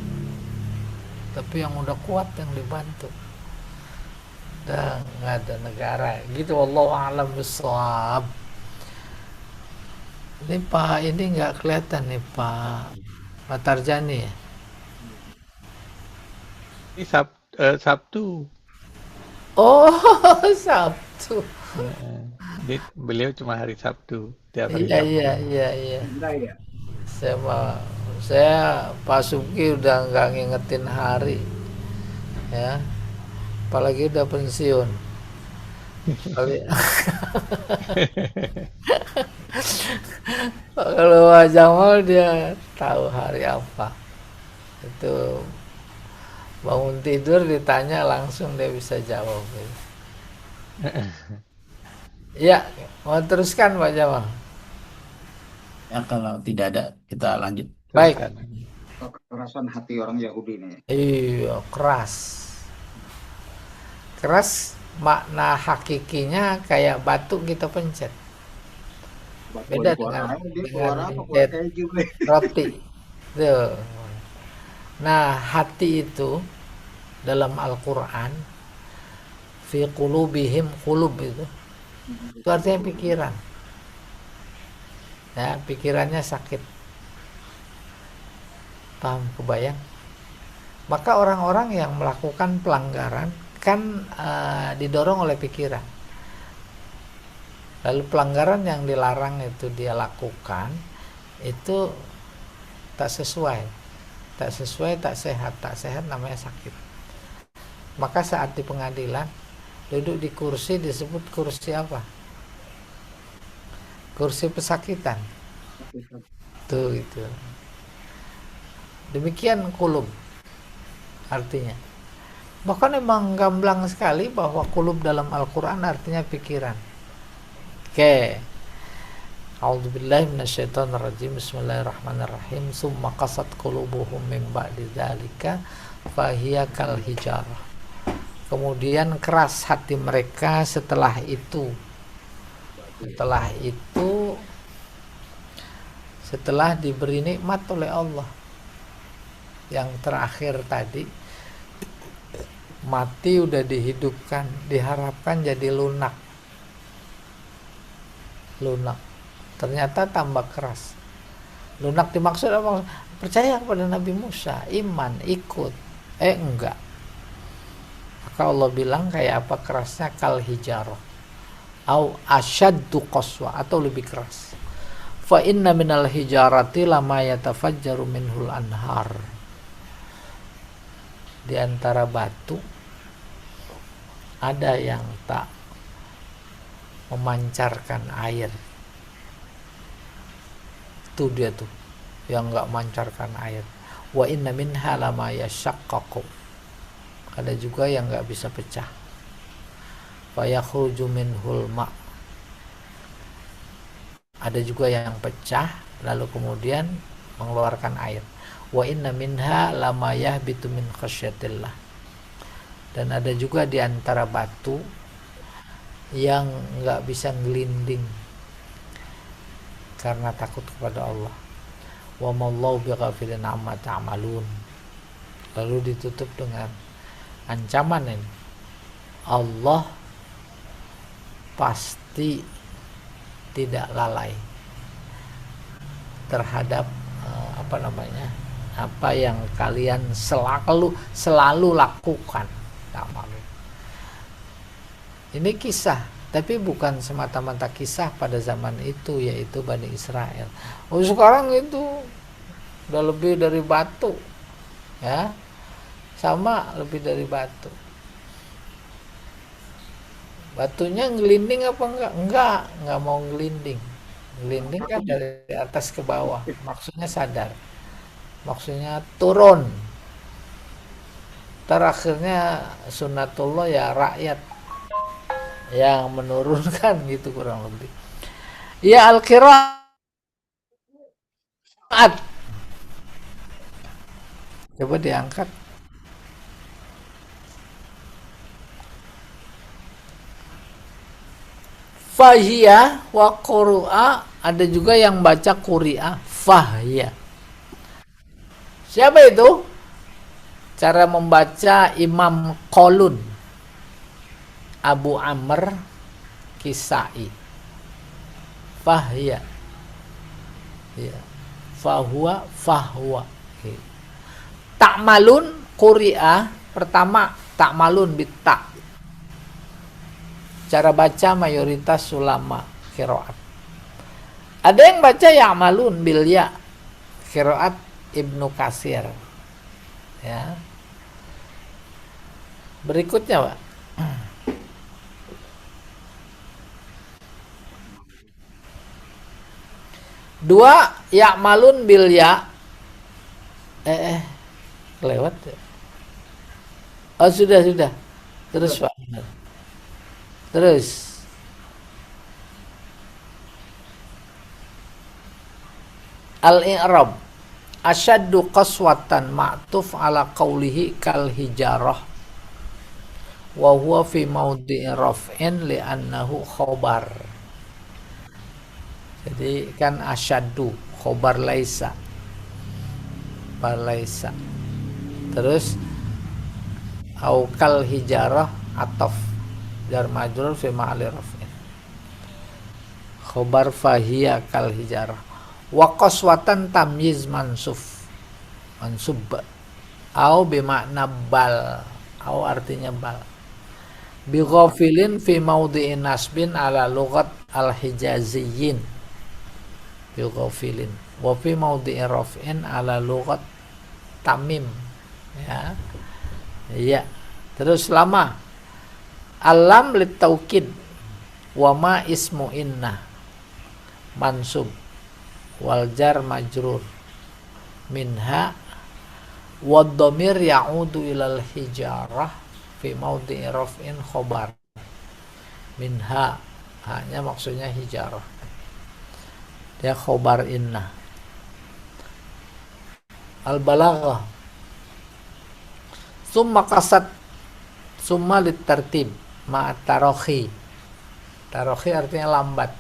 A: tapi yang udah kuat yang dibantu. Udah nggak ada negara gitu. Wallahu a'lam bishawab. Ini Pak, ini nggak kelihatan nih Pak Tarjani ya.
E: Ini Sabtu.
A: Oh, Sabtu.
E: Beliau cuma hari Sabtu tiap hari
A: Iya,
E: Sabtu.
A: iya.
B: Enggak ya.
A: Saya Pak Suki udah nggak ngingetin hari, ya. Apalagi udah pensiun. Kalau Pak Jamal dia tahu hari apa. Itu bangun tidur ditanya langsung dia bisa jawab. Ya, mau teruskan Pak Jamal?
D: Ya, kalau tidak ada, kita lanjut.
A: Baik.
B: Kekerasan hati orang Yahudi nih.
A: Iya, keras. Keras makna hakikinya kayak batu kita pencet. Beda dengan pencet roti. Tuh. Nah, hati itu dalam Al-Quran, fi qulubihim, qulub itu artinya pikiran. Ya, pikirannya sakit. Paham, kebayang? Maka orang-orang yang melakukan pelanggaran kan didorong oleh pikiran. Lalu pelanggaran yang dilarang itu dia lakukan itu tak sesuai, tak sehat namanya sakit. Maka saat di pengadilan duduk di kursi disebut kursi apa? Kursi pesakitan. Tuh itu. Demikian kulub artinya. Bahkan memang gamblang sekali bahwa kulub dalam Al-Quran artinya pikiran. Oke. A'udzubillahi minasyaitonirrajim. Bismillahirrahmanirrahim. Summa qasat qulubuhum min ba'di dzalika fahiya kal hijarah. Kemudian keras hati mereka setelah itu. Setelah diberi nikmat oleh Allah. Yang terakhir tadi, mati udah dihidupkan, diharapkan jadi lunak. Ternyata tambah keras. Lunak dimaksud apa? Percaya kepada Nabi Musa, iman, ikut. Enggak. Maka Allah bilang kayak apa kerasnya? Kal hijarah au asyaddu qaswa, atau lebih keras. Fa inna minal hijarati lama yatafajjaru minhul anhar. Di antara batu ada yang tak memancarkan air. Itu dia tuh yang enggak memancarkan air. Wa inna minha lama yashaqqaqu. Ada juga yang enggak bisa pecah. Fa yakhruju minhul ma'. Ada juga yang pecah lalu kemudian mengeluarkan air. Wa inna minha lama yahbitu min khasyatillah. Dan ada juga di antara batu yang nggak bisa ngelinding karena takut kepada Allah. Wa mallahu bighafilin amma ta'malun. Lalu ditutup dengan ancaman ini. Allah pasti tidak lalai terhadap apa yang kalian selalu lakukan. Ini kisah, tapi bukan semata-mata kisah pada zaman itu, yaitu Bani Israel. Sekarang itu udah lebih dari batu, ya, sama lebih dari batu. Batunya ngelinding apa enggak? Enggak mau ngelinding. Ngelinding kan dari atas ke bawah, maksudnya sadar, maksudnya turun. Terakhirnya sunnatullah ya rakyat yang menurunkan gitu kurang lebih. Ya al-qiraat. Coba diangkat. Fahiyah wa qur'a, ada juga yang baca quri'ah fahiyah. Siapa itu? Cara membaca Imam Qalun, Abu Amr Kisai. Fahiyah. Ya. Fahwa. Ta'malun quri'ah, pertama ta'malun bitta. Cara baca mayoritas ulama qiraat. Ada yang baca ya'malun bil ya, qiraat Ibnu Katsir. Ya. Berikutnya, Pak. Dua, ya'malun bil ya. Lewat ya. Oh, sudah. Terus, Pak. Terus al-i'rab asyaddu qaswatan ma'tuf ala qawlihi kal hijarah wa huwa fi mawdi'i raf'in li'annahu khobar. Jadi kan asyaddu khobar laisa, terus au kal hijarah ataf jar majrur fi ma'ali raf'in, khobar fahiya kal hijarah. Wa qaswatan tamyiz mansub au bimakna bal, au artinya bal. Bi ghafilin fi maudhi'in nasbin ala lughat al-hijaziyyin, bi ghafilin wa fi maudhi'i raf'in ala lughat tamim, ya. Iya. Terus lama alam litaukid wa ma ismu inna mansub wal jar majrur minha wa dhamir ya'udu ilal hijarah fi maudhi'i raf'in khobar minha, hanya maksudnya hijarah, dia khobar inna. Al balaghah summa qasat summa litartib ma'at tarohi. Tarohi artinya lambat.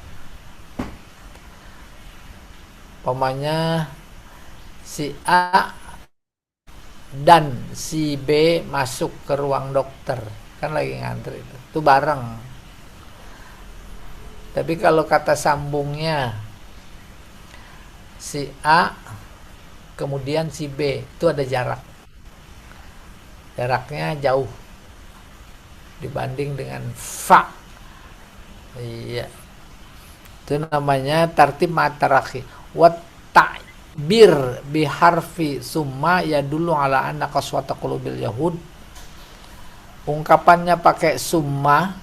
A: Pemanya si A dan si B masuk ke ruang dokter, kan lagi ngantri itu bareng. Tapi kalau kata sambungnya si A kemudian si B, itu ada jaraknya jauh dibanding dengan fa. Iya, itu namanya tartib ma'tarakhi. Wa ta'bir biharfi summa yadullu ala anna qaswata qulubil yahud. Ungkapannya pakai summa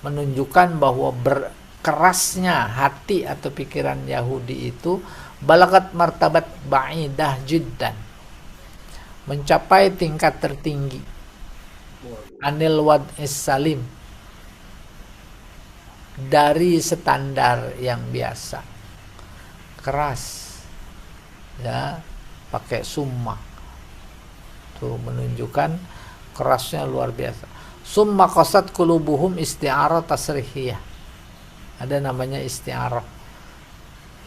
A: menunjukkan bahwa berkerasnya hati atau pikiran Yahudi itu balagat martabat ba'idah jiddan, mencapai tingkat tertinggi anil wad'is salim, dari standar yang biasa, keras, ya, pakai summa, tuh menunjukkan kerasnya luar biasa. Summa qasat qulubuhum isti'arah tasrihiyah. Ada namanya isti'arah.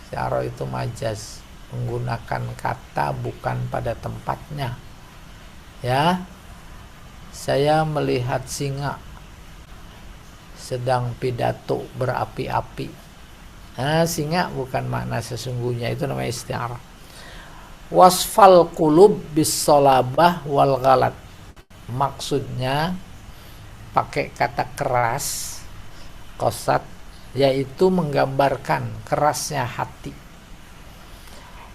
A: Isti'arah itu majaz, menggunakan kata bukan pada tempatnya. Ya, saya melihat singa sedang pidato berapi-api. Nah, singa bukan makna sesungguhnya, itu namanya isti'arah. Wasfal qulub bis salabah wal ghalat. Maksudnya pakai kata keras, qasat, yaitu menggambarkan kerasnya hati.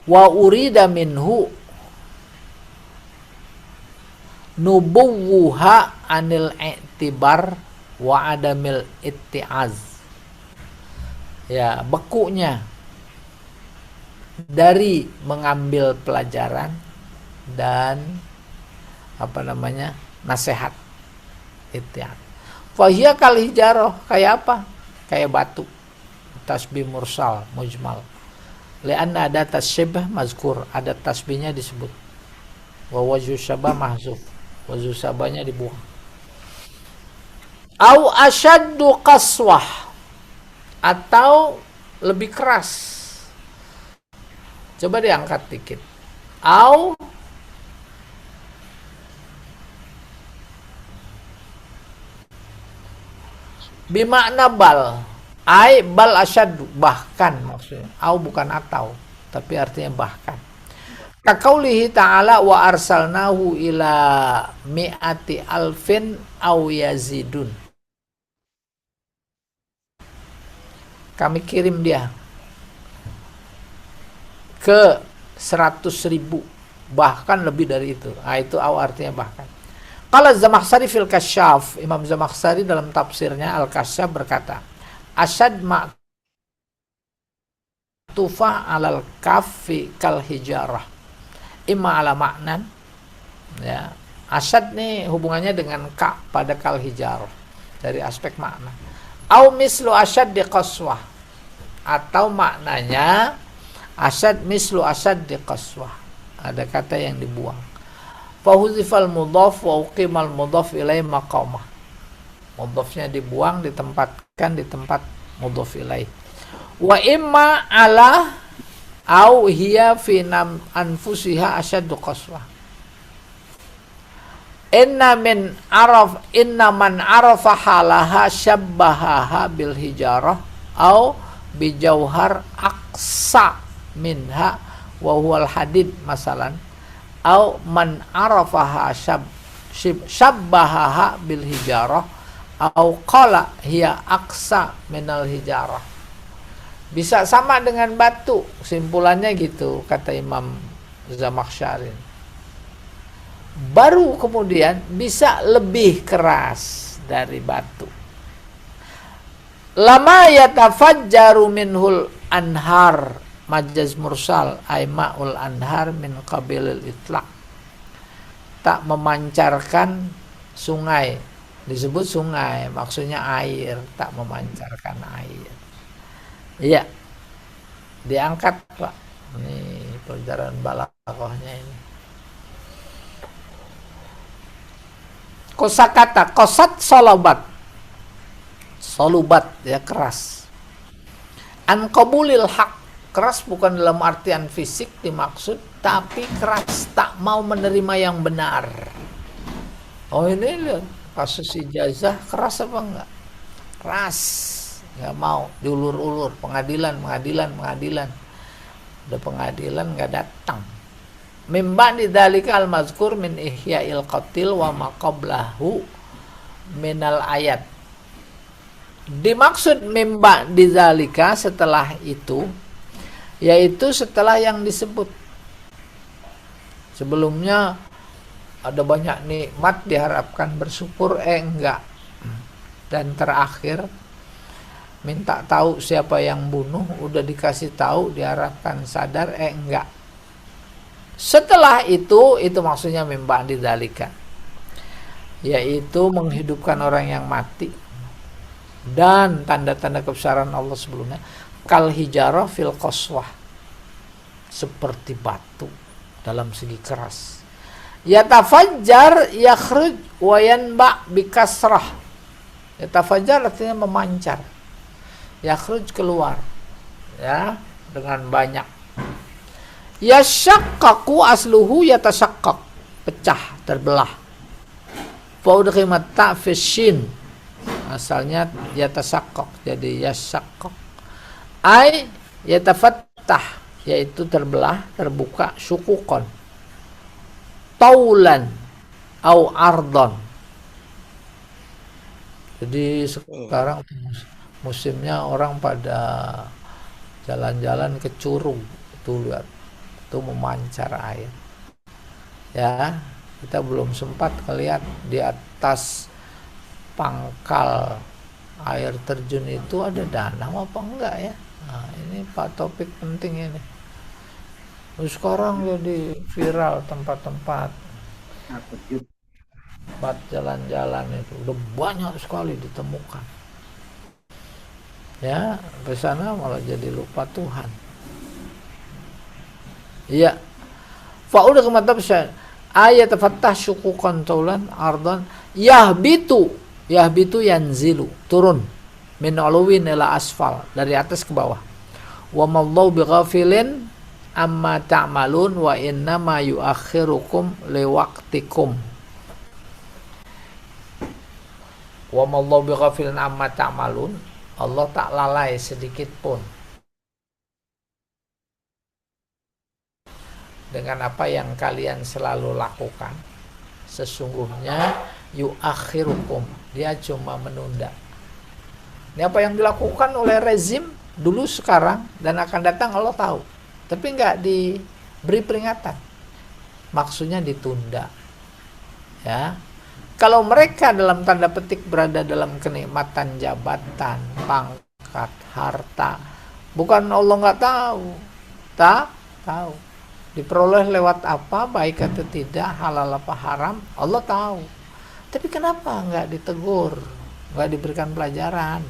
A: Wa urida minhu nubuwuha anil i'tibar wa adamil itti'az. Ya, bekunya dari mengambil pelajaran dan nasihat. Itti'az. Fahiya kal hijarah, kayak apa? Kayak batu. Tasbih mursal, mujmal. Lianna ada tasbih mazkur, ada tasbihnya disebut. Wa wajhu syabah mahzuf, wajhu syabahnya dibuang. Au asyaddu qaswah, atau lebih keras. Coba diangkat dikit. Au bimakna bal, ai bal asyaddu, bahkan maksudnya. Au bukan atau, tapi artinya bahkan. Kaqaulihi ta'ala wa arsalnahu ila mi'ati alfin aw yazidun. Kami kirim dia ke 100.000, bahkan lebih dari itu. Nah, itu au artinya bahkan. Qala Zamakhsyari fil Kasyaf, Imam Zamakhsyari dalam tafsirnya Al-Kasyaf berkata, asyad ma'tufa alal kafi kal hijarah, imma ala maknan. Ya, asyad nih hubungannya dengan ka pada kal hijarah dari aspek makna. Au mislu asyad di qaswah, atau maknanya asyad mislu asyad di qaswah, ada kata yang dibuang. Fahuzifal mudhaf wa uqimal mudhaf ilaih maqamah. Mudhafnya dibuang, ditempatkan di tempat mudhaf ilaih. Wa imma ala au hiya fi anfusiha asyaddu qaswah. Inna man arafa halaha syabbahaha bil hijarah au bijauhar aqsa minha wa huwal hadid masalan. Au man arafaha syabbahaha bil hijarah au qala hiya aqsa minal hijarah. Bisa sama dengan batu, simpulannya gitu kata Imam Zamakhsyari. Baru kemudian bisa lebih keras dari batu. Lama yatafajjaru minhul anhar, majaz mursal ay ma'ul anhar min qabilil itlaq, tak memancarkan sungai, disebut sungai maksudnya air, tak memancarkan air. Iya, diangkat Pak, ini pelajaran balaghahnya ini. Kosakata kosat solubat ya, keras. An qabulil haq, keras bukan dalam artian fisik dimaksud, tapi keras tak mau menerima yang benar. Oh ini lihat kasus ijazah keras apa enggak? Keras, nggak mau, diulur-ulur, pengadilan. Udah pengadilan nggak datang. Mimba dzalika al-mazkur min ihya'il qatil wa maqablahu minal ayat. Dimaksud mimba dzalika setelah itu, yaitu setelah yang disebut. Sebelumnya ada banyak nikmat diharapkan bersyukur, enggak. Dan terakhir minta tahu siapa yang bunuh, udah dikasih tahu diharapkan sadar, enggak. Setelah itu maksudnya mimba dzalika, yaitu menghidupkan orang yang mati dan tanda-tanda kebesaran Allah sebelumnya. Kal hijarah fil qaswah, seperti batu dalam segi keras. Yatafajjar yakhruj wa yanba bikasrah. Yatafajjar artinya memancar. Yakhruj keluar. Ya, dengan banyak. Yashaqqaqu asluhu yatashaqqaq, pecah, terbelah. Fa udghimat ta fi shin. Asalnya yatashaqqaq, jadi yashaqqaq. Ai yatafattah, yaitu terbelah, terbuka, syukukan. Taulan au ardon. Jadi sekarang musimnya orang pada jalan-jalan ke curug, itu lihat, itu memancar air. Ya, kita belum sempat lihat di atas pangkal air terjun itu ada danau apa enggak ya. Nah, ini Pak topik penting ini. Terus sekarang jadi viral tempat-tempat buat jalan-jalan itu udah banyak sekali ditemukan. Ya, ke sana malah jadi lupa Tuhan. Iya. Fa'udah kemata bisa ayat fattah syukukan taulan ardan yahbitu yanzilu, turun min uluwin ila asfal, dari atas ke bawah. Wa mallahu bighafilin amma ta'malun wa inna ma yuakhirukum liwaqtikum. Wa mallahu bighafilin amma ta'malun, Allah tak lalai sedikit pun dengan apa yang kalian selalu lakukan. Sesungguhnya yuakhirukum, dia cuma menunda. Ini apa yang dilakukan oleh rezim dulu, sekarang, dan akan datang Allah tahu. Tapi enggak diberi peringatan. Maksudnya ditunda. Ya. Kalau mereka dalam tanda petik berada dalam kenikmatan jabatan, pangkat, harta, bukan Allah enggak tahu. Tahu. Diperoleh lewat apa, baik atau tidak, halal apa haram, Allah tahu. Tapi kenapa enggak ditegur, enggak diberikan pelajaran?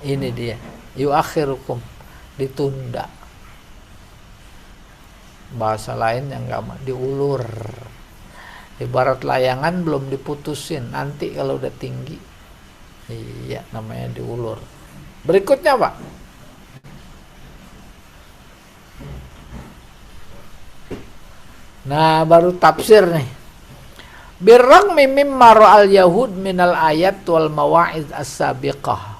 A: Ini dia, yuakhirukum, ditunda. Bahasa lain yang enggak diulur. Ibarat layangan belum diputusin, nanti kalau udah tinggi. Iya, namanya diulur. Berikutnya, Pak. Nah, baru tafsir nih. Birragmi mimma ra'al yahud minal ayat wal mawa'iz as-sabiqah.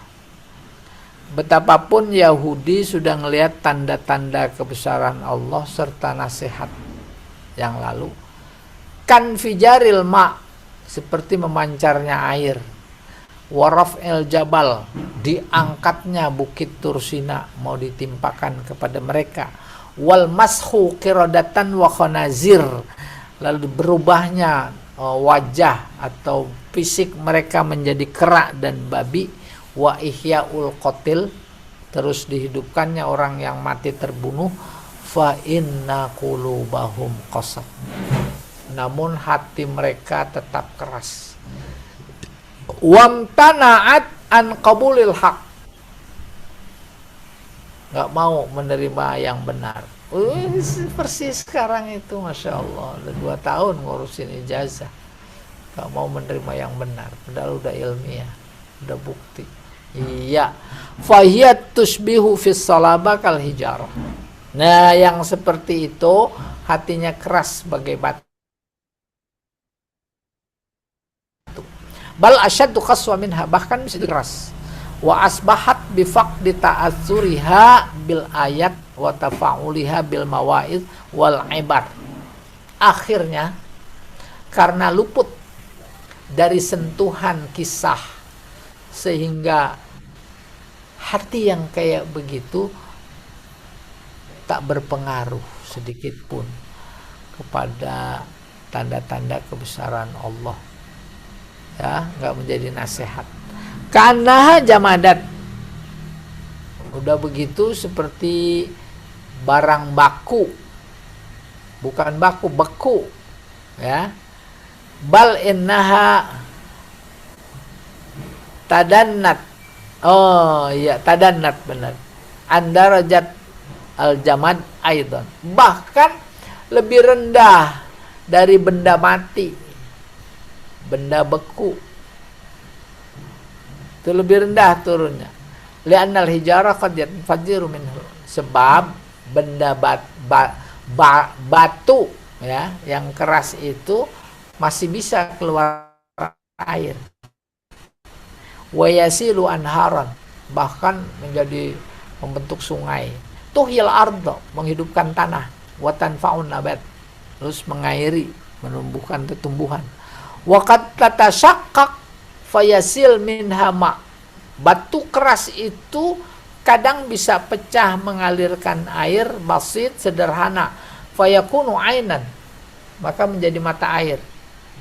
A: Betapapun Yahudi sudah melihat tanda-tanda kebesaran Allah serta nasihat yang lalu. Kan fijaril ma, seperti memancarnya air. Waraf'il jabal, diangkatnya bukit Tursina, mau ditimpakan kepada mereka. Wal mashu qiradatan wa khanazir, lalu berubahnya wajah atau fisik mereka menjadi kera dan babi. Wa ihyaul qatil, terus dihidupkannya orang yang mati terbunuh. Fa inna qulubahum qasad, namun hati mereka tetap keras. Wamtana'at an qabulil haq, nggak mau menerima yang benar. Persis sekarang itu, Masya Allah, udah 2 tahun ngurusin ijazah, nggak mau menerima yang benar, padahal udah ilmiah, udah bukti. Iya, fahiyat tusbihu fis salaba kal hijarah. Nah, yang seperti itu hatinya keras sebagai batu. Bal asyaddu qaswa minha, bahkan bisa keras. Wa asbahat bifaqdi ta'atsuriha bil ayat wa tafa'uliha bil mawa'id wal ibar. Akhirnya karena luput dari sentuhan kisah, sehingga hati yang kayak begitu tak berpengaruh sedikit pun kepada tanda-tanda kebesaran Allah. Ya, nggak menjadi nasihat. Karena jamadat, udah begitu seperti barang baku, bukan baku, beku, ya. Bal innaha tadannat, oh iya tadannat, benar. Andarajat al jamad aidan, bahkan lebih rendah dari benda mati, benda beku. Itu lebih rendah turunnya. Li'annal hijarah qad yanfajiru minhu. Sebab benda batu ya, yang keras itu masih bisa keluar air. Wa yasilu anharan, bahkan menjadi membentuk sungai. Tuhyil ardo, menghidupkan tanah. Wa tanfa'un nabat, terus mengairi, menumbuhkan tumbuhan. Wa qad tatashaqqaq fayasil minha ma. Batu keras itu kadang bisa pecah mengalirkan air basit sederhana, fayakunu ainan, maka menjadi mata air,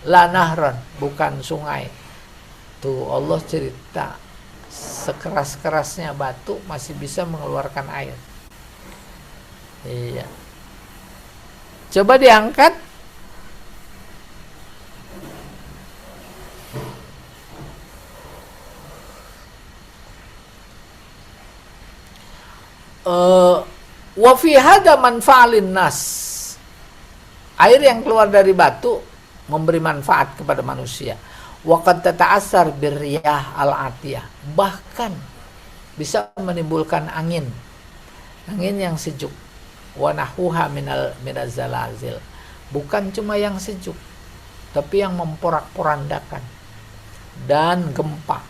A: la nahran, bukan sungai. Tuh Allah cerita sekeras-kerasnya batu masih bisa mengeluarkan air. Iya. Coba diangkat. Wa fi hada manfa'alin nas. Air yang keluar dari batu memberi manfaat kepada manusia. Wa qad tata'assar birriyah al-atiyah. Bahkan bisa menimbulkan angin yang sejuk. Wa nahuha minaz zalazil. Bukan cuma yang sejuk, tapi yang memporak-porandakan dan gempa.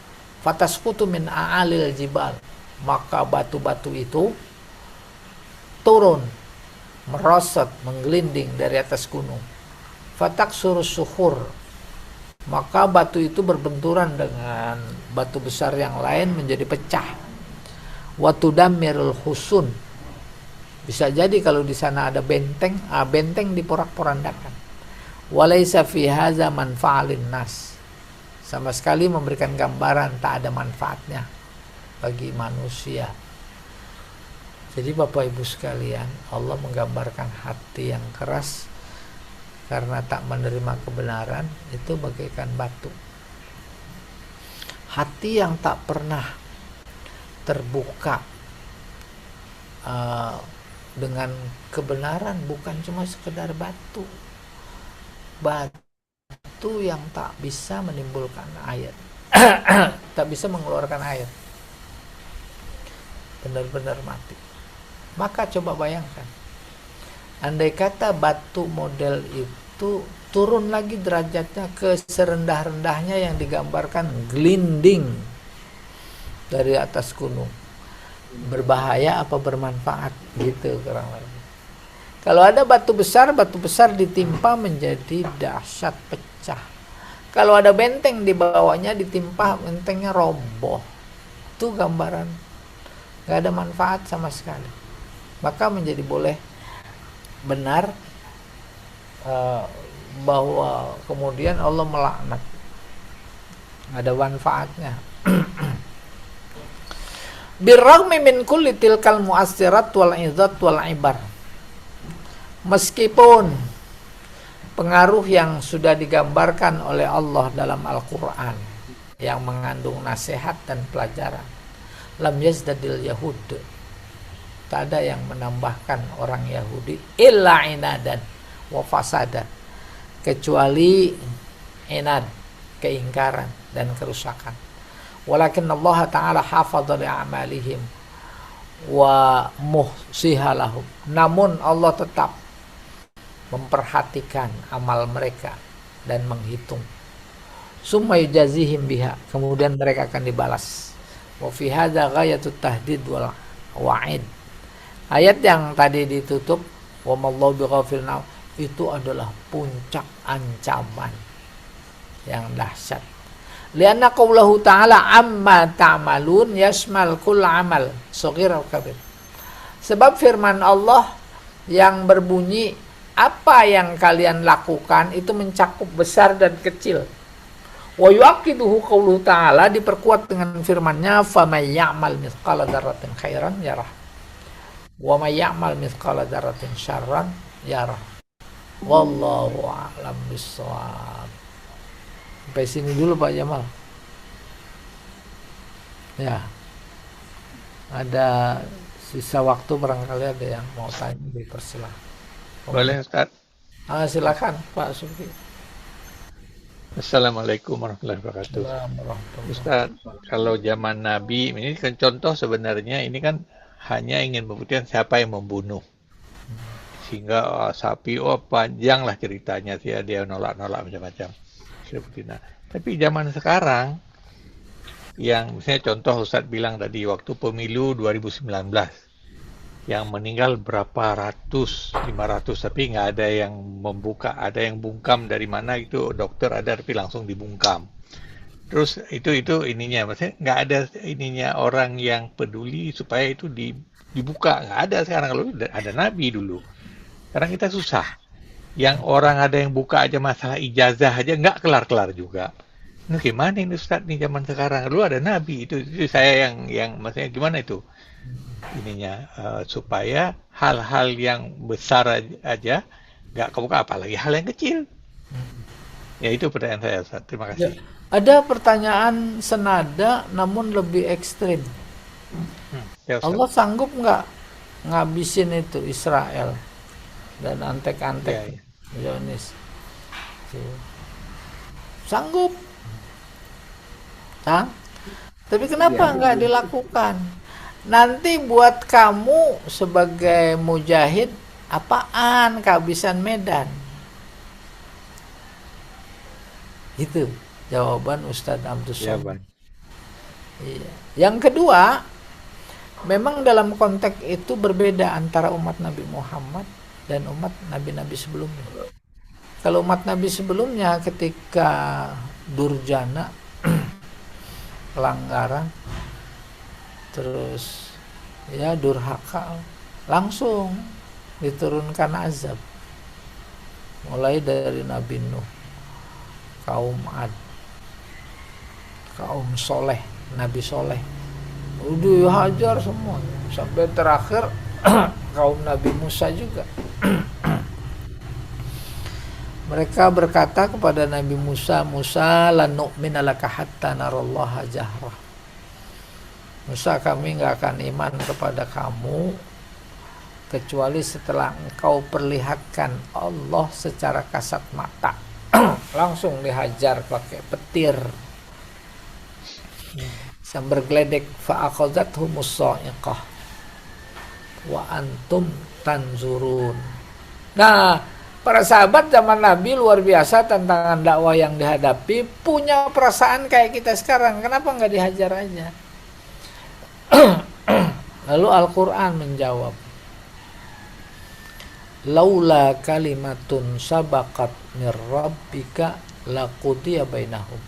A: Fatasqutu min a'alil jibal. Maka batu-batu itu turun, merosot, menggelinding dari atas gunung. Fataksuru suhur, maka batu itu berbenturan dengan batu besar yang lain menjadi pecah. Watudammirul husun, bisa jadi kalau di sana ada benteng, benteng diporak-porandakan. Walaysa fi hadza manfa'alin nas, sama sekali memberikan gambaran tak ada manfaatnya bagi manusia. Jadi Bapak Ibu sekalian, Allah menggambarkan hati yang keras karena tak menerima kebenaran itu bagaikan batu. Hati yang tak pernah terbuka dengan kebenaran bukan cuma sekedar batu. Batu yang tak bisa menimbulkan air, tak bisa mengeluarkan air, benar-benar mati. Maka coba bayangkan, andai kata batu model itu turun lagi derajatnya ke serendah-rendahnya yang digambarkan gelinding dari atas gunung, berbahaya apa bermanfaat gitu kurang lebih. Kalau ada batu besar ditimpa menjadi dahsyat, pecah. Kalau ada benteng di bawahnya ditimpa, bentengnya roboh. Itu gambaran, gak ada manfaat sama sekali. Maka menjadi boleh benar bahwa kemudian Allah melaknat, ada manfaatnya. Birrahmi min kulli tilkal mu'assirat wal izat wal ibar, meskipun pengaruh yang sudah digambarkan oleh Allah dalam Al-Quran yang mengandung nasihat dan pelajaran, lam yazdadil yahud, tak ada yang menambahkan orang Yahudi illa inadan wa fasada, kecuali inad, keingkaran dan kerusakan. Walakin Allah Ta'ala hafadha li'amalihim wa muhsihalahum, namun Allah tetap memperhatikan amal mereka dan menghitung. Summa yujazihim biha, kemudian mereka akan dibalas. Wa fi hadza ghayatut tahdid wal wa'id. Ayat yang tadi ditutup wa mallahu bighafilin, itu adalah puncak ancaman yang dahsyat. Lianna qaulahu ta'ala amma ta'malun yashmal kull amal shaghir wa kabir. Sebab firman Allah yang berbunyi apa yang kalian lakukan itu mencakup besar dan kecil. Wa yu'aqiduhu qauluhu ta'ala, diperkuat dengan firman-Nya faman ya'mal mithqala dzarratin khairan yarah wa may ya'mal mithqala dzarratin syarran yarah. Wallahu a'lam bissawab. Sampai sini dulu Pak Jamal. Ya. Ada sisa waktu, barangkali ada yang mau tanya, dipersilahkan.
E: Boleh Ustaz.
A: Silakan Pak Sufi.
E: Assalamualaikum warahmatullahi wabarakatuh.
A: Assalamualaikum.
E: Ustaz, kalau zaman Nabi, ini kan contoh sebenarnya ini kan hanya ingin membuktikan siapa yang membunuh. Sehingga sapi, panjang lah ceritanya, dia nolak-nolak macam-macam. Nah, tapi zaman sekarang, yang misalnya contoh Ustaz bilang tadi, waktu pemilu 2019, yang meninggal berapa ratus, 500, tapi nggak ada yang membuka, ada yang bungkam dari mana itu dokter ada tapi langsung dibungkam. Terus itu ininya, maksudnya nggak ada ininya orang yang peduli supaya itu dibuka, nggak ada sekarang. Kalau ada Nabi dulu, sekarang kita susah. Yang orang ada yang buka aja masalah ijazah aja nggak kelar-kelar juga. Ini gimana ini Ustaz nih zaman sekarang? Dulu ada Nabi itu saya yang maksudnya gimana itu? Ininya supaya hal-hal yang besar aja nggak kebuka, apalagi hal yang kecil. Ya itu pertanyaan saya, Ustaz. Terima kasih.
A: Ada pertanyaan senada namun lebih ekstrim.
E: Ya, Ustaz.
A: Allah sanggup nggak ngabisin itu Israel dan antek-antek Zionis? Sanggup. Tapi kenapa nggak dilakukan? Nanti buat kamu sebagai mujahid apaan kehabisan medan? Itu jawaban Ustadz Abdus Somad. Iya. Yang kedua, memang dalam konteks itu berbeda antara umat Nabi Muhammad dan umat nabi-nabi sebelumnya. Kalau umat nabi sebelumnya ketika durjana, pelanggaran, terus ya durhaka, langsung diturunkan azab. Mulai dari Nabi Nuh, kaum Ad, kaum Soleh, Nabi Soleh, udah dihajar semua sampai terakhir kaum Nabi Musa juga. Mereka berkata kepada Nabi Musa, Musa lan nu'mina laka hatta narallaha jahrah. Musa, kami nggak akan iman kepada kamu kecuali setelah engkau perlihatkan Allah secara kasat mata. Langsung dihajar pakai petir. Sambar geledek fa'akhadhathumus sha'iqah wa antum tanzurun. Nah, para sahabat zaman Nabi luar biasa, tantangan dakwah yang dihadapi, punya perasaan kayak kita sekarang. Kenapa nggak dihajar aja? Lalu Al-Quran menjawab, laula kalimatun sabaqat mir rabbika laqudiya bainahum.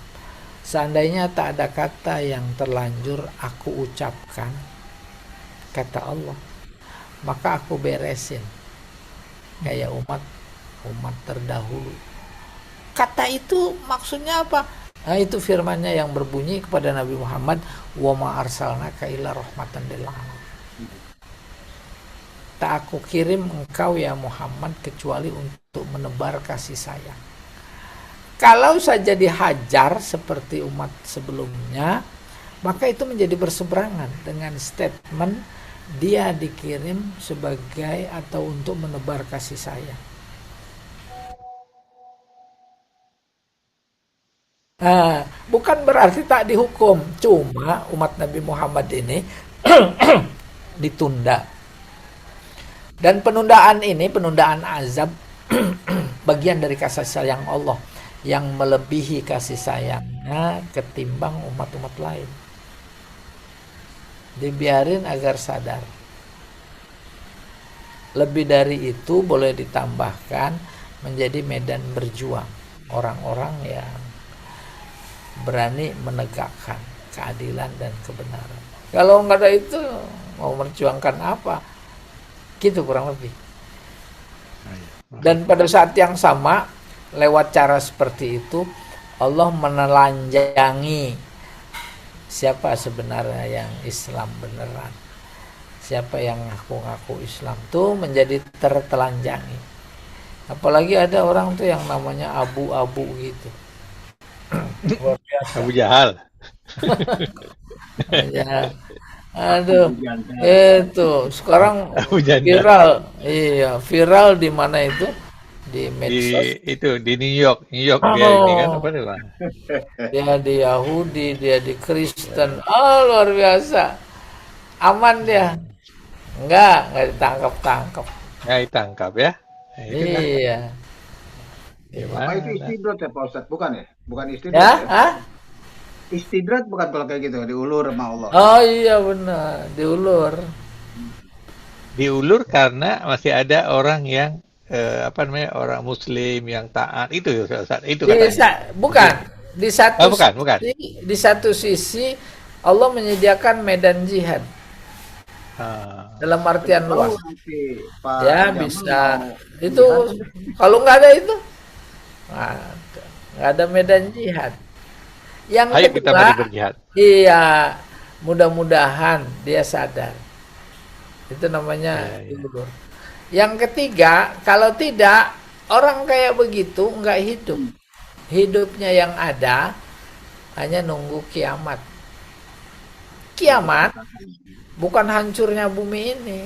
A: Seandainya tak ada kata yang terlanjur aku ucapkan, kata Allah, maka aku beresin kayak umat terdahulu. Kata itu maksudnya apa? Nah, itu firmannya yang berbunyi kepada Nabi Muhammad, wa ma arsalnaka illa rahmatan lil alamin. Tak aku kirim engkau ya Muhammad kecuali untuk menebar kasih sayang. Kalau saja dihajar seperti umat sebelumnya, maka itu menjadi berseberangan dengan statement dia dikirim sebagai atau untuk menebar kasih sayang. Nah, bukan berarti tak dihukum, cuma umat Nabi Muhammad ini ditunda. Dan penundaan ini, penundaan azab, bagian dari kasih sayang Allah yang melebihi kasih sayangnya ketimbang umat-umat lain. Dibiarin agar sadar. Lebih dari itu boleh ditambahkan menjadi medan berjuang orang-orang yang berani menegakkan keadilan dan kebenaran. Kalau nggak ada itu, mau memperjuangkan apa? Gitu kurang lebih. Dan pada saat yang sama, lewat cara seperti itu, Allah menelanjangi siapa sebenarnya yang Islam beneran. Siapa yang ngaku-ngaku Islam tuh menjadi tertelanjangi. Apalagi ada orang tuh yang namanya abu-abu gitu. Luar biasa.
E: Abu Jahal.
A: Ya. Aduh, itu sekarang
E: Abu Janda.
A: viral. Iya, viral di mana itu? di
E: Di
A: medsos.
E: di New York dia ini kan
A: Oh,
E: apa nih Bang?
A: dia di Yahudi, dia di Kristen. Oh, luar biasa. Aman dia. Enggak ditangkap-tangkap.
E: Nggak ditangkap ya. Nah, itu kan
A: Iya.
B: Apa itu
E: gimana?
B: istidrat ya Pak Ustadz? Bukan ya? Bukan
A: Ya,
B: istidrat ya?
A: ah?
B: Istidrat bukan kalau kayak gitu, diulur sama Allah.
A: Oh iya benar, diulur.
E: Diulur karena masih ada orang yang apa namanya orang Muslim yang taat itu Ustaz, itu katanya.
A: Bukan, di satu
E: Oh, bukan.
A: sisi, di satu sisi Allah menyediakan medan jihad
E: Ah,
A: dalam artian
B: Tahu
A: luas.
B: nanti Pak
A: Ya
B: Jamal
A: bisa.
B: mau
A: Itu
B: jihad,
A: kalau nggak ada itu, nggak ada medan jihad. Yang
E: ayo kita
A: kedua,
E: mari berjihad.
A: iya, mudah-mudahan dia sadar. Itu namanya
E: Ya, ya.
A: diulur. Yang ketiga, kalau tidak, orang kayak begitu nggak hidup. Hidupnya yang ada hanya nunggu kiamat. Kiamat bukan hancurnya bumi ini.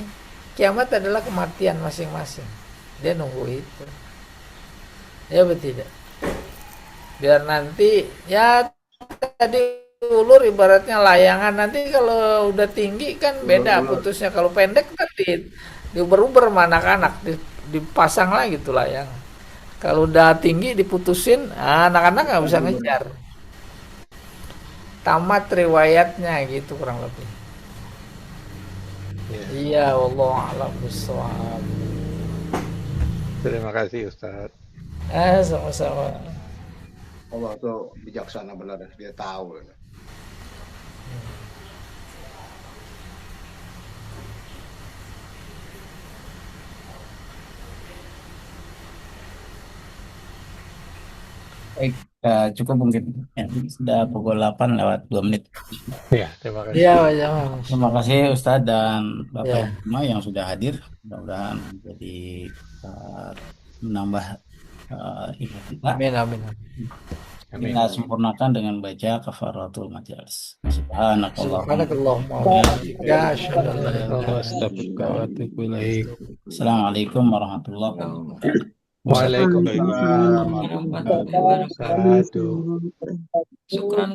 A: Kiamat adalah kematian masing-masing. Dia nunggu itu. Ya betul tidak? Biar nanti ya tadi ulur ibaratnya layangan, nanti kalau udah tinggi kan beda
B: ulur-ulur.
A: putusnya, kalau pendek kan diuber-uber sama anak-anak, dipasang lagi tuh layangan. Kalau udah tinggi diputusin, anak-anak nggak bisa ngejar. Tamat riwayatnya gitu kurang lebih.
E: Ya.
A: Iya, wallahu a'lam bishawab.
E: Terima kasih Ustaz.
A: Sama-sama.
B: Allah tuh bijaksana benar, dia tahu.
D: Baik, cukup mungkin. Ya, sudah pukul 8 lewat 2 menit.
E: Ya, terima kasih.
A: Iya, Pak Jamal.
D: Terima kasih Ustadz dan Bapak
A: Ya.
D: Ibu semua yang sudah hadir. Mudah-mudahan menjadi menambah ilmu kita.
A: Amin, amin.
E: Amin.
D: Kita sempurnakan dengan baca kafaratul majalis. Subhanakallahumma.
A: Subhanakallahumma wa bihamdika, asyhadu an la ilaha illa anta,
E: Astaghfiruka wa atubu ilaik.
D: Assalamualaikum warahmatullahi wabarakatuh.
E: Waalaikumsalam warahmatullahi wabarakatuh.
F: Syukran